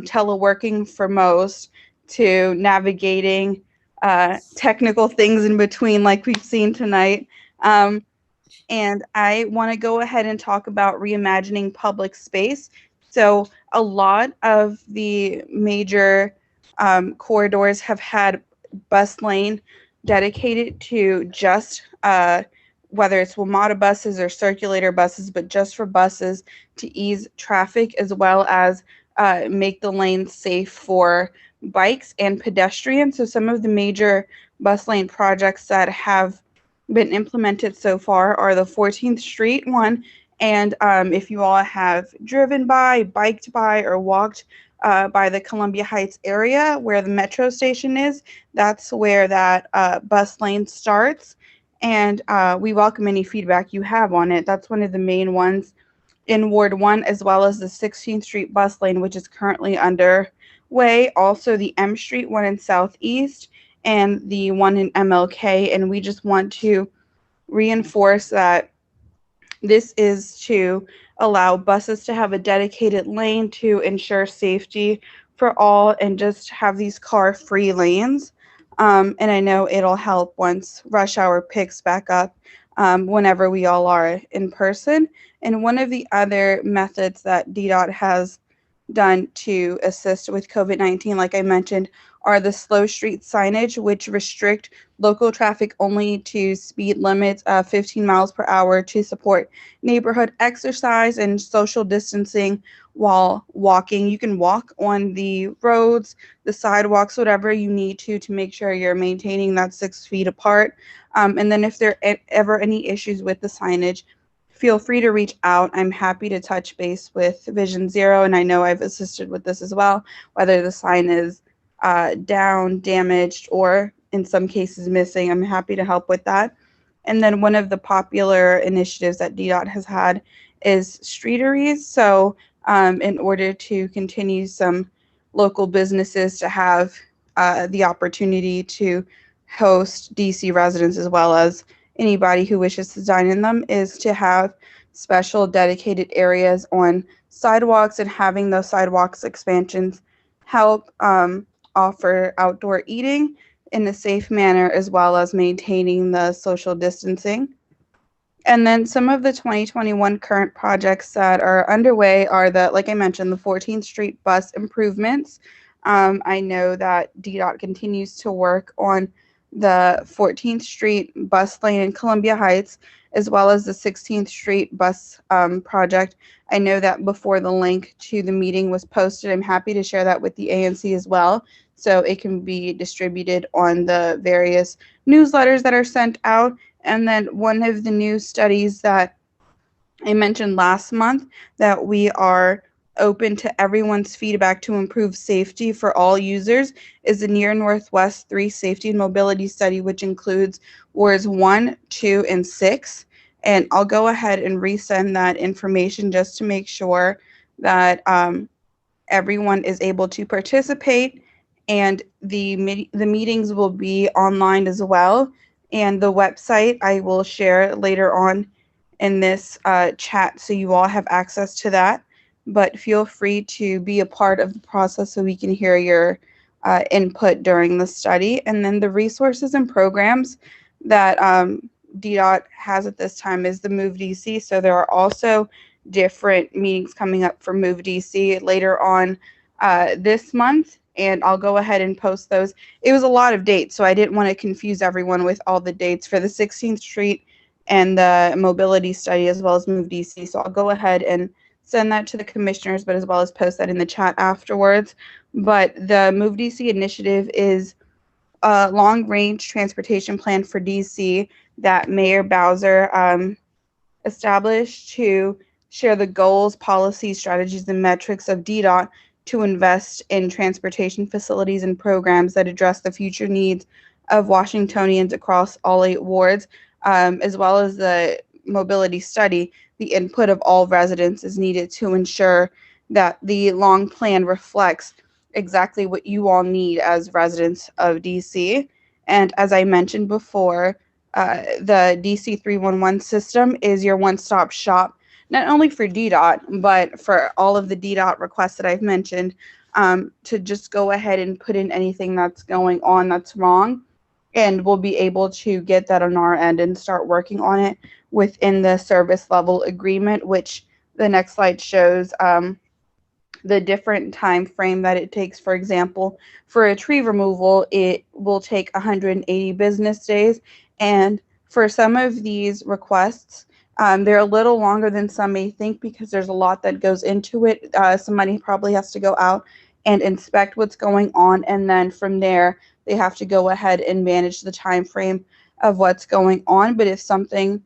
teleworking for most to navigating technical things in between, like we've seen tonight. And I want to go ahead and talk about reimagining public space. So a lot of the major corridors have had bus lane dedicated to just whether it's WMATA buses or circulator buses, but just for buses to ease traffic, as well as make the lanes safe for bikes and pedestrians. So some of the major bus lane projects that have been implemented so far are the 14th Street one. And if you all have driven by, biked by, or walked by the Columbia Heights area where the metro station is. That's where that bus lane starts. And we welcome any feedback you have on it. That's one of the main ones in Ward 1, as well as the 16th Street bus lane, which is currently underway. Also the M Street one in Southeast and the one in MLK. And we just want to reinforce that this is to allow buses to have a dedicated lane to ensure safety for all and just have these car-free lanes. And I know it'll help once rush hour picks back up whenever we all are in person. And one of the other methods that DDOT has done to assist with COVID-19, like I mentioned, are the slow street signage, which restrict local traffic only to speed limits of 15 miles per hour to support neighborhood exercise and social distancing while walking. You can walk on the roads, the sidewalks, whatever you need to make sure you're maintaining that 6 feet apart. And then if there are ever any issues with the signage, feel free to reach out. I'm happy to touch base with Vision Zero, and I know I've assisted with this as well, whether the sign is down, damaged, or in some cases missing. I'm happy to help with that. And then one of the popular initiatives that DDOT has had is streeteries. So in order to continue some local businesses to have the opportunity to host DC residents as well as anybody who wishes to dine in them, is to have special dedicated areas on sidewalks, and having those sidewalks expansions help offer outdoor eating in a safe manner, as well as maintaining the social distancing. And then some of the 2021 current projects that are underway are like I mentioned, the 14th Street bus improvements. I know that DDOT continues to work on the 14th Street bus lane in Columbia Heights, as well as the 16th Street bus project. I know that before the link to the meeting was posted, I'm happy to share that with the ANC as well, so it can be distributed on the various newsletters that are sent out. And then one of the new studies that I mentioned last month, that we are open to everyone's feedback to improve safety for all users, is the Near Northwest 3 Safety and Mobility Study, which includes wards 1, 2, and 6. And I'll go ahead and resend that information just to make sure that everyone is able to participate. And the meetings will be online as well. And the website I will share later on in this chat, so you all have access to that. But feel free to be a part of the process so we can hear your input during the study. And then the resources and programs that DDOT has at this time is the Move DC. So there are also different meetings coming up for Move DC later on this month, and I'll go ahead and post those. It was a lot of dates, so I didn't want to confuse everyone with all the dates for the 16th Street and the mobility study, as well as Move DC. So I'll go ahead and send that to the commissioners, but as well as post that in the chat afterwards. But the Move DC initiative is a long-range transportation plan for DC that Mayor Bowser established to share the goals, policies, strategies, and metrics of DDOT to invest in transportation facilities and programs that address the future needs of Washingtonians across all 8 wards, as well as the mobility study. The input of all residents is needed to ensure that the long plan reflects exactly what you all need as residents of DC. And as I mentioned before, the DC 311 system is your one-stop shop, not only for DDOT, but for all of the DDOT requests that I've mentioned, to just go ahead and put in anything that's going on that's wrong. And we'll be able to get that on our end and start working on it within the service level agreement, which the next slide shows the different time frame that it takes. For example, for a tree removal, it will take 180 business days. And for some of these requests, they're a little longer than some may think, because there's a lot that goes into it. Somebody probably has to go out and inspect what's going on, and then from there they have to go ahead and manage the time frame of what's going on. But if something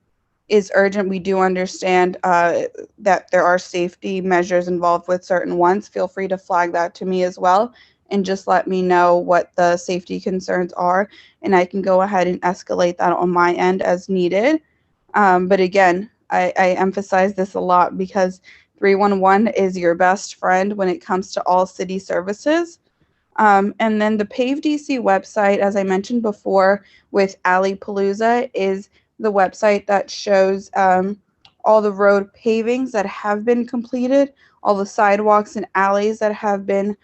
is urgent. We do understand that there are safety measures involved with certain ones. Feel free to flag that to me as well, and just let me know what the safety concerns are, and I can go ahead and escalate that on my end as needed. But again, I emphasize this a lot because 311 is your best friend when it comes to all city services. And then the Pave DC website, as I mentioned before, with Alley Palooza, is the website that shows all the road pavings that have been completed, all the sidewalks and alleys that have been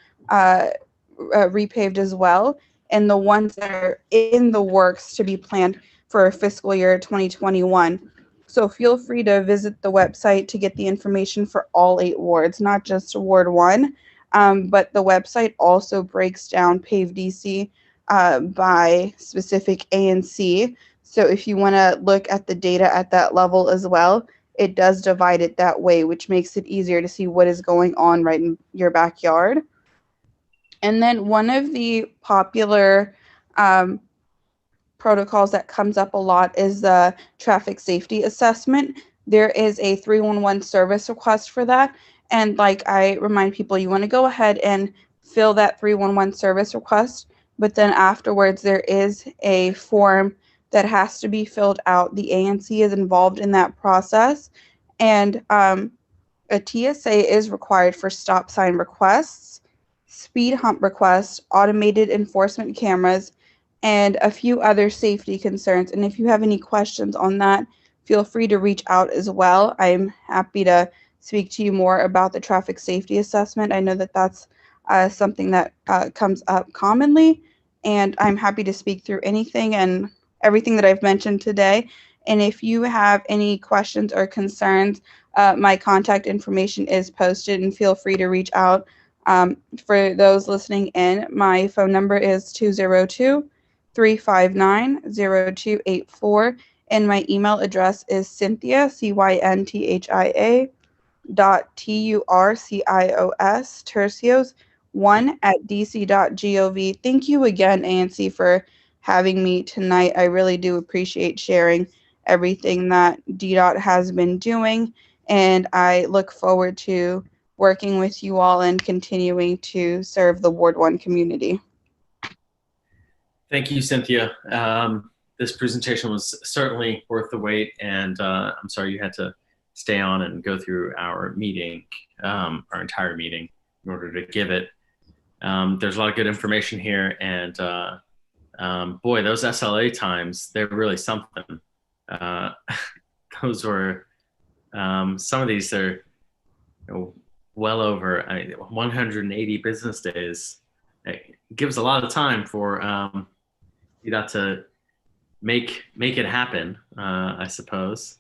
repaved as well, and the ones that are in the works to be planned for fiscal year 2021. So feel free to visit the website to get the information for all 8 wards, not just Ward 1. But the website also breaks down Pave DC by specific ANC. So if you want to look at the data at that level as well, it does divide it that way, which makes it easier to see what is going on right in your backyard. And then one of the popular protocols that comes up a lot is the traffic safety assessment. There is a 311 service request for that. And like I remind people, you want to go ahead and fill that 311 service request, but then afterwards there is a form that has to be filled out. The ANC is involved in that process, and a TSA is required for stop sign requests, speed hump requests, automated enforcement cameras, and a few other safety concerns. And if you have any questions on that, feel free to reach out as well. I'm happy to speak to you more about the traffic safety assessment. I know that that's something that comes up commonly, and I'm happy to speak through anything and everything that I've mentioned today. And if you have any questions or concerns, my contact information is posted, and feel free to reach out. For those listening in, my phone number is 202-359-0284, and my email address is Cynthia, CYNTHIA, .TURCIOS, tercios1@dc.gov. Thank you again, ANC, for having me tonight. I really do appreciate sharing everything that DDOT has been doing, and I look forward to working with you all and continuing to serve the Ward 1 community. Thank you, Cynthia. This presentation was certainly worth the wait, and I'm sorry you had to stay on and go through our meeting, our entire meeting, in order to give it. There's a lot of good information here, and boy, those SLA times, they're really something. Those were, some of these are well over 180 business days. It gives a lot of time for you got to make it happen, I suppose.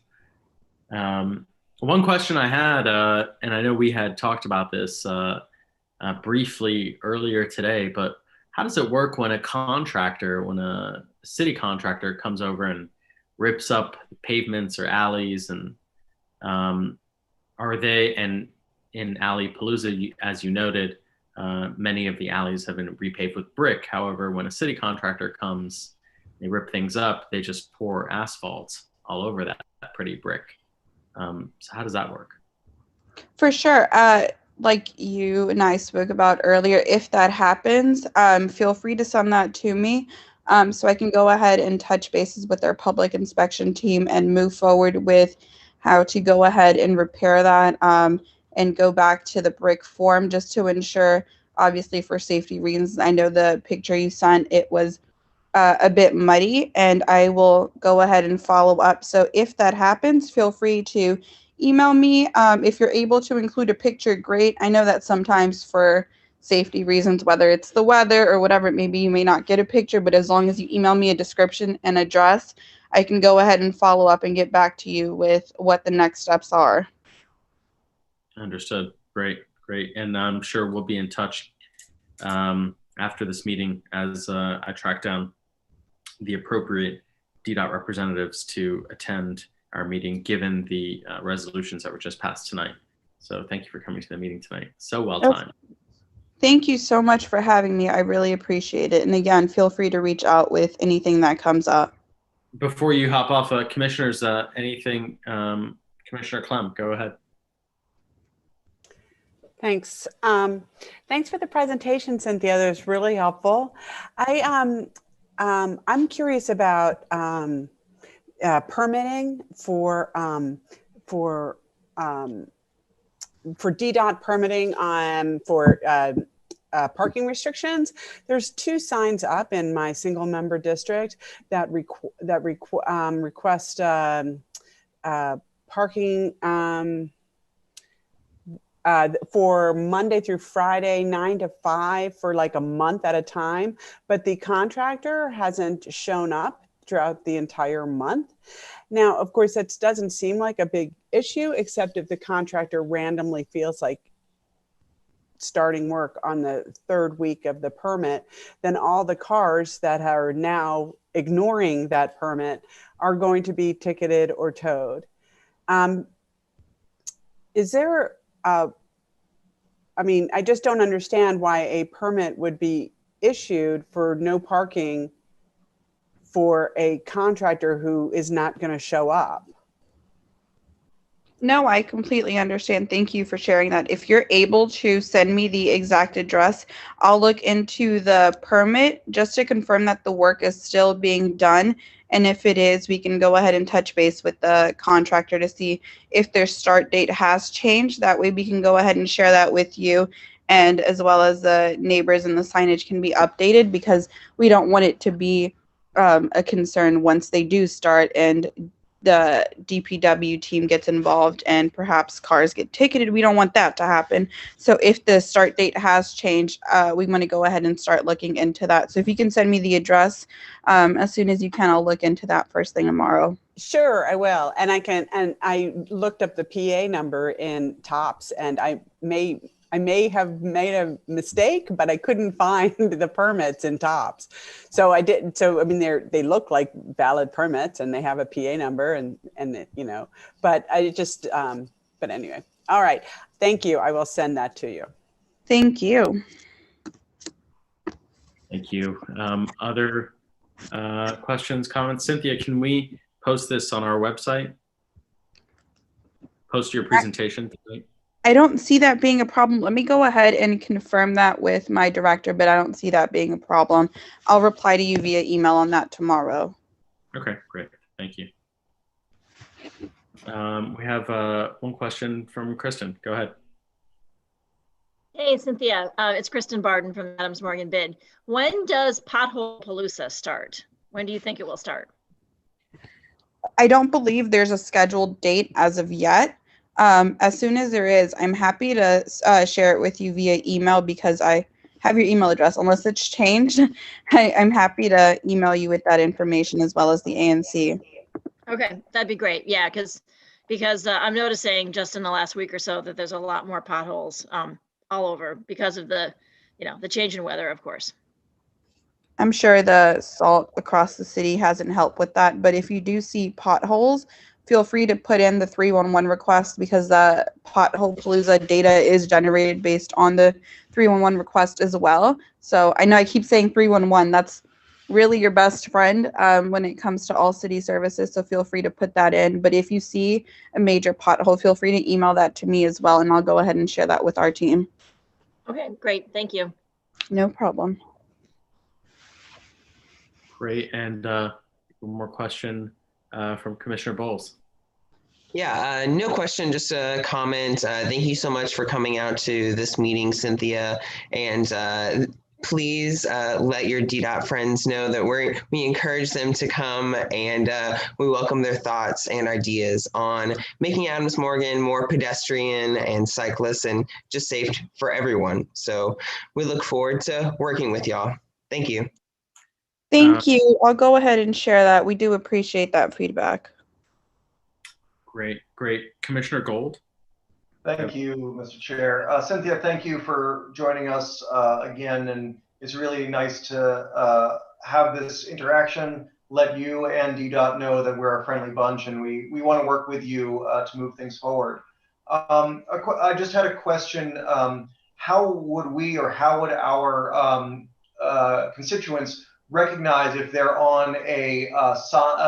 One question I had, and I know we had talked about this briefly earlier today, but how does it work when when a city contractor comes over and rips up pavements or alleys, and are they, and in Alley Palooza, as you noted, many of the alleys have been repaved with brick. However, when a city contractor comes, they rip things up, they just pour asphalt all over that pretty brick. So how does that work? For sure. Like you and I spoke about earlier, if that happens, feel free to send that to me so I can go ahead and touch bases with our public inspection team and move forward with how to go ahead and repair that and go back to the brick form, just to ensure, obviously for safety reasons. I know the picture you sent, it was a bit muddy, and I will go ahead and follow up. So if that happens, feel free to email me. If you're able to include a picture, great. I know that sometimes for safety reasons, whether it's the weather or whatever it may be, you may not get a picture, but as long as you email me a description and address, I can go ahead and follow up and get back to you with what the next steps are. Understood. Great. And I'm sure we'll be in touch after this meeting as I track down the appropriate DDOT representatives to attend our meeting, given the resolutions that were just passed tonight. So thank you for coming to the meeting tonight. So well timed. Thank you so much for having me. I really appreciate it. And again, feel free to reach out with anything that comes up. Before you hop off, commissioners, anything, Commissioner Clem, go ahead. Thanks. Thanks for the presentation, Cynthia. That was really helpful. I'm curious about permitting for DDOT permitting for parking restrictions. There's 2 signs up in my single member district that request parking for Monday through Friday, 9 to 5 for like a month at a time, but the contractor hasn't shown up throughout the entire month. Now, of course, that doesn't seem like a big issue, except if the contractor randomly feels like starting work on the 3rd week of the permit, then all the cars that are now ignoring that permit are going to be ticketed or towed. Is there I mean, I just don't understand why a permit would be issued for no parking for a contractor who is not going to show up. No, I completely understand. Thank you for sharing that. If you're able to send me the exact address, I'll look into the permit just to confirm that the work is still being done. And if it is, we can go ahead and touch base with the contractor to see if their start date has changed. That way we can go ahead and share that with you, and as well as the neighbors, and the signage can be updated, because we don't want it to be a concern once they do start and the DPW team gets involved and perhaps cars get ticketed. We don't want that to happen. So if the start date has changed, we want to go ahead and start looking into that. So if you can send me the address as soon as you can, I'll look into that first thing tomorrow. Sure, I will. And I looked up the PA number in TOPS, and I may have made a mistake, but I couldn't find the permits in TOPS. So I didn't. So I mean, they look like valid permits, and they have a PA number, and you know. But I just. But anyway, all right. Thank you. I will send that to you. Thank you. Thank you. Other questions, comments? Cynthia, can we post this on our website? Post your presentation tonight. I don't see that being a problem. Let me go ahead and confirm that with my director, but I don't see that being a problem. I'll reply to you via email on that tomorrow. Okay, great. Thank you. We have one question from Kristen. Go ahead. Hey, Cynthia. It's Kristen Barden from Adams Morgan Bid. When does Pothole Palooza start? When do you think it will start? I don't believe there's a scheduled date as of yet. As soon as there is, I'm happy to share it with you via email, because I have your email address. Unless it's changed, I'm happy to email you with that information, as well as the ANC. Okay, that'd be great. Yeah, because I'm noticing just in the last week or so that there's a lot more potholes all over because of the change in weather, of course. I'm sure the salt across the city hasn't helped with that, but if you do see potholes, feel free to put in the 311 request, because the Pothole Palooza data is generated based on the 311 request as well. So I know I keep saying 311, that's really your best friend when it comes to all city services, so feel free to put that in. But if you see a major pothole, feel free to email that to me as well, and I'll go ahead and share that with our team. Okay, great. Thank you. No problem. Great. And one more question from Commissioner Bowles. Yeah, no question, just a comment. Thank you so much for coming out to this meeting, Cynthia. And please let your DDOT friends know that we encourage them to come, and we welcome their thoughts and ideas on making Adams Morgan more pedestrian and cyclist and just safe for everyone. So we look forward to working with y'all. Thank you. Thank you. I'll go ahead and share that. We do appreciate that feedback. Great, great. Commissioner Gold. Thank you, Mr. Chair. Cynthia, thank you for joining us again. And it's really nice to have this interaction, let you and DDOT know that we're a friendly bunch, and we want to work with you to move things forward. I just had a question. How would we, or how would our constituents recognize if they're on a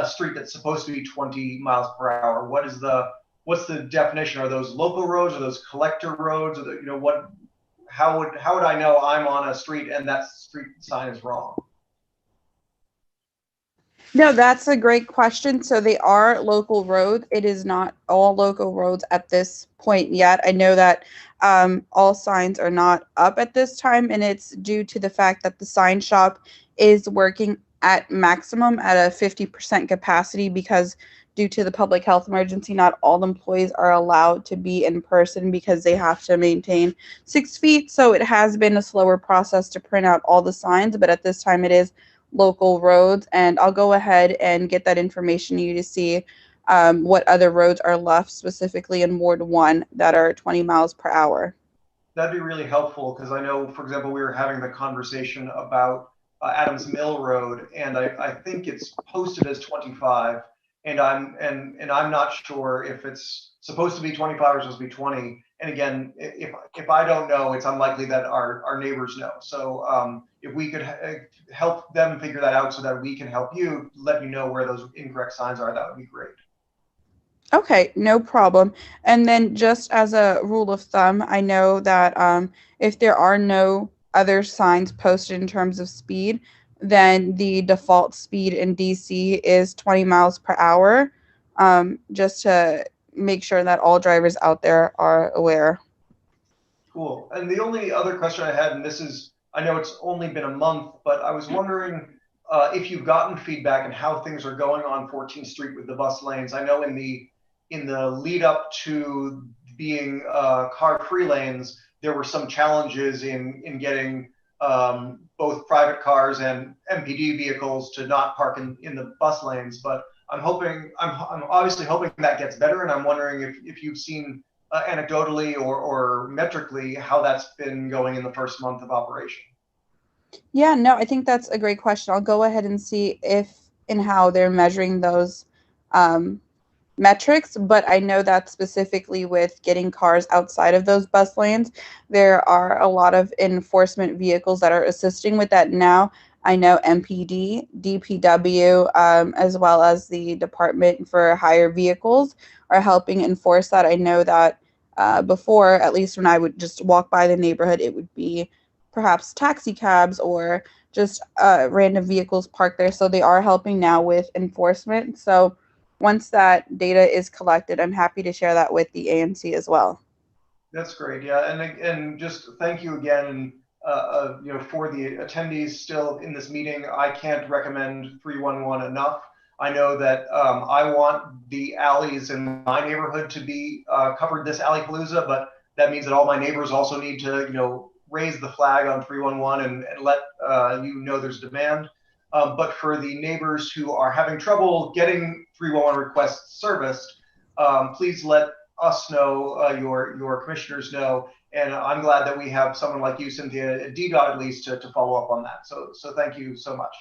street that's supposed to be 20 miles per hour? What's the definition? Are those local roads? Are those collector roads? Or the, how would I know I'm on a street and that street sign is wrong? No, that's a great question. So they are local roads. It is not all local roads at this point yet. I know that all signs are not up at this time, and it's due to the fact that the sign shop is working at maximum at a 50% capacity because due to the public health emergency, not all employees are allowed to be in person because they have to maintain 6 feet. So it has been a slower process to print out all the signs, but at this time it is local roads, and I'll go ahead and get that information to you to see what other roads are left specifically in Ward 1 that are 20 miles per hour. That'd be really helpful because I know, for example, we were having the conversation about Adams Mill Road, and I think it's posted as 25, and I'm not sure if it's supposed to be 25 or supposed to be 20. And again, if I don't know, it's unlikely that our neighbors know. So if we could help them figure that out so that we can help you, let you know where those incorrect signs are, that would be great. Okay, no problem. And then just as a rule of thumb, I know that if there are no other signs posted in terms of speed, then the default speed in DC is 20 miles per hour, just to make sure that all drivers out there are aware. Cool. And the only other question I had, and this is, I know it's only been a month, but I was wondering if you've gotten feedback and how things are going on 14th Street with the bus lanes. I know in the lead up to being car-free lanes, there were some challenges in getting both private cars and MPD vehicles to not park in the bus lanes. But I'm obviously hoping that gets better, and I'm wondering if you've seen anecdotally or metrically how that's been going in the first month of operation. Yeah, no, I think that's a great question. I'll go ahead and see if and how they're measuring those metrics, but I know that specifically with getting cars outside of those bus lanes, there are a lot of enforcement vehicles that are assisting with that now. I know MPD, DPW, as well as the Department for Hire Vehicles are helping enforce that. I know that before, at least when I would just walk by the neighborhood, it would be perhaps taxi cabs or just random vehicles parked there. So they are helping now with enforcement. So once that data is collected, I'm happy to share that with the ANC as well. That's great. Yeah, and just thank you again, for the attendees still in this meeting. I can't recommend 311 enough. I know that I want the alleys in my neighborhood to be covered this Alleypalooza, but that means that all my neighbors also need to raise the flag on 311 and let there's demand. But for the neighbors who are having trouble getting 311 requests serviced, please let us know, your commissioners know, and I'm glad that we have someone like you, Cynthia, at DDOT at least, to follow up on that. So thank you so much.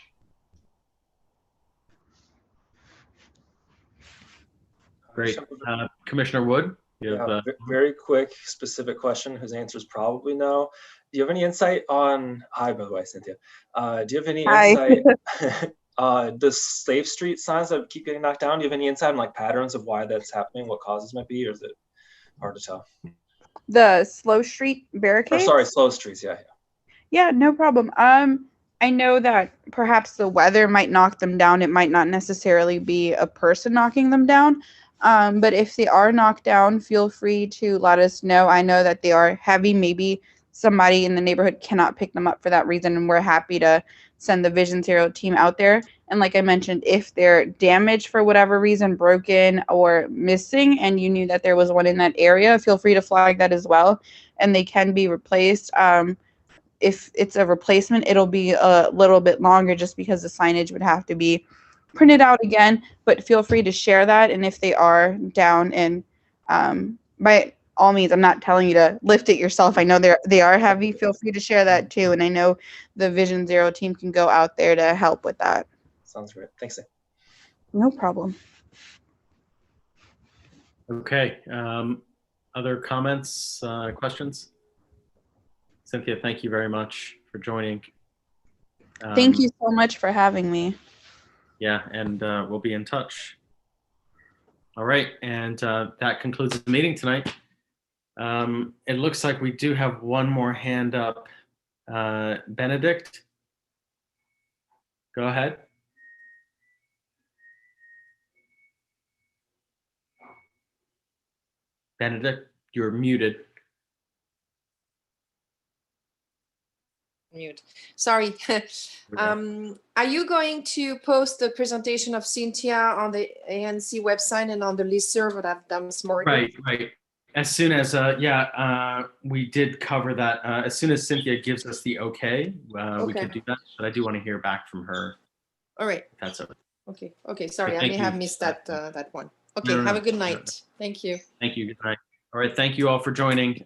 Great. Commissioner Wood, you have very quick, specific question whose answer is probably no. Do you have any insight on, hi, by the way, Cynthia. Do you have any insight the Slave Street signs that keep getting knocked down? Do you have any insight on patterns of why that's happening, what causes might be, or is it hard to tell? The Slow Street barricades? Or sorry, Slow Streets, yeah. Yeah, no problem. I know that perhaps the weather might knock them down. It might not necessarily be a person knocking them down. But if they are knocked down, feel free to let us know. I know that they are heavy. Maybe somebody in the neighborhood cannot pick them up for that reason, and we're happy to send the Vision Zero team out there. And like I mentioned, if they're damaged for whatever reason, broken or missing, and you knew that there was one in that area, feel free to flag that as well, and they can be replaced. If it's a replacement, it'll be a little bit longer just because the signage would have to be printed out again, but feel free to share that. And if they are down, and by all means, I'm not telling you to lift it yourself. I know they are heavy. Feel free to share that too. And I know the Vision Zero team can go out there to help with that. Sounds great. Thanks. No problem. Okay. Other comments, questions? Cynthia, thank you very much for joining. Thank you so much for having me. Yeah, and we'll be in touch. All right, and that concludes the meeting tonight. It looks like we do have one more hand up. Benedict, go ahead. Benedict, you're muted. Mute. Sorry. Are you going to post the presentation of Cynthia on the ANC website and on the listserv of Adams Morgan? Right. As soon as, we did cover that. As soon as Cynthia gives us the okay, we could do that. But I do want to hear back from her. All right. If that's okay. Okay. Sorry, I may have missed that one. Okay. No, Have a good night. Thank you. Thank you. Good night. All right. Thank you all for joining.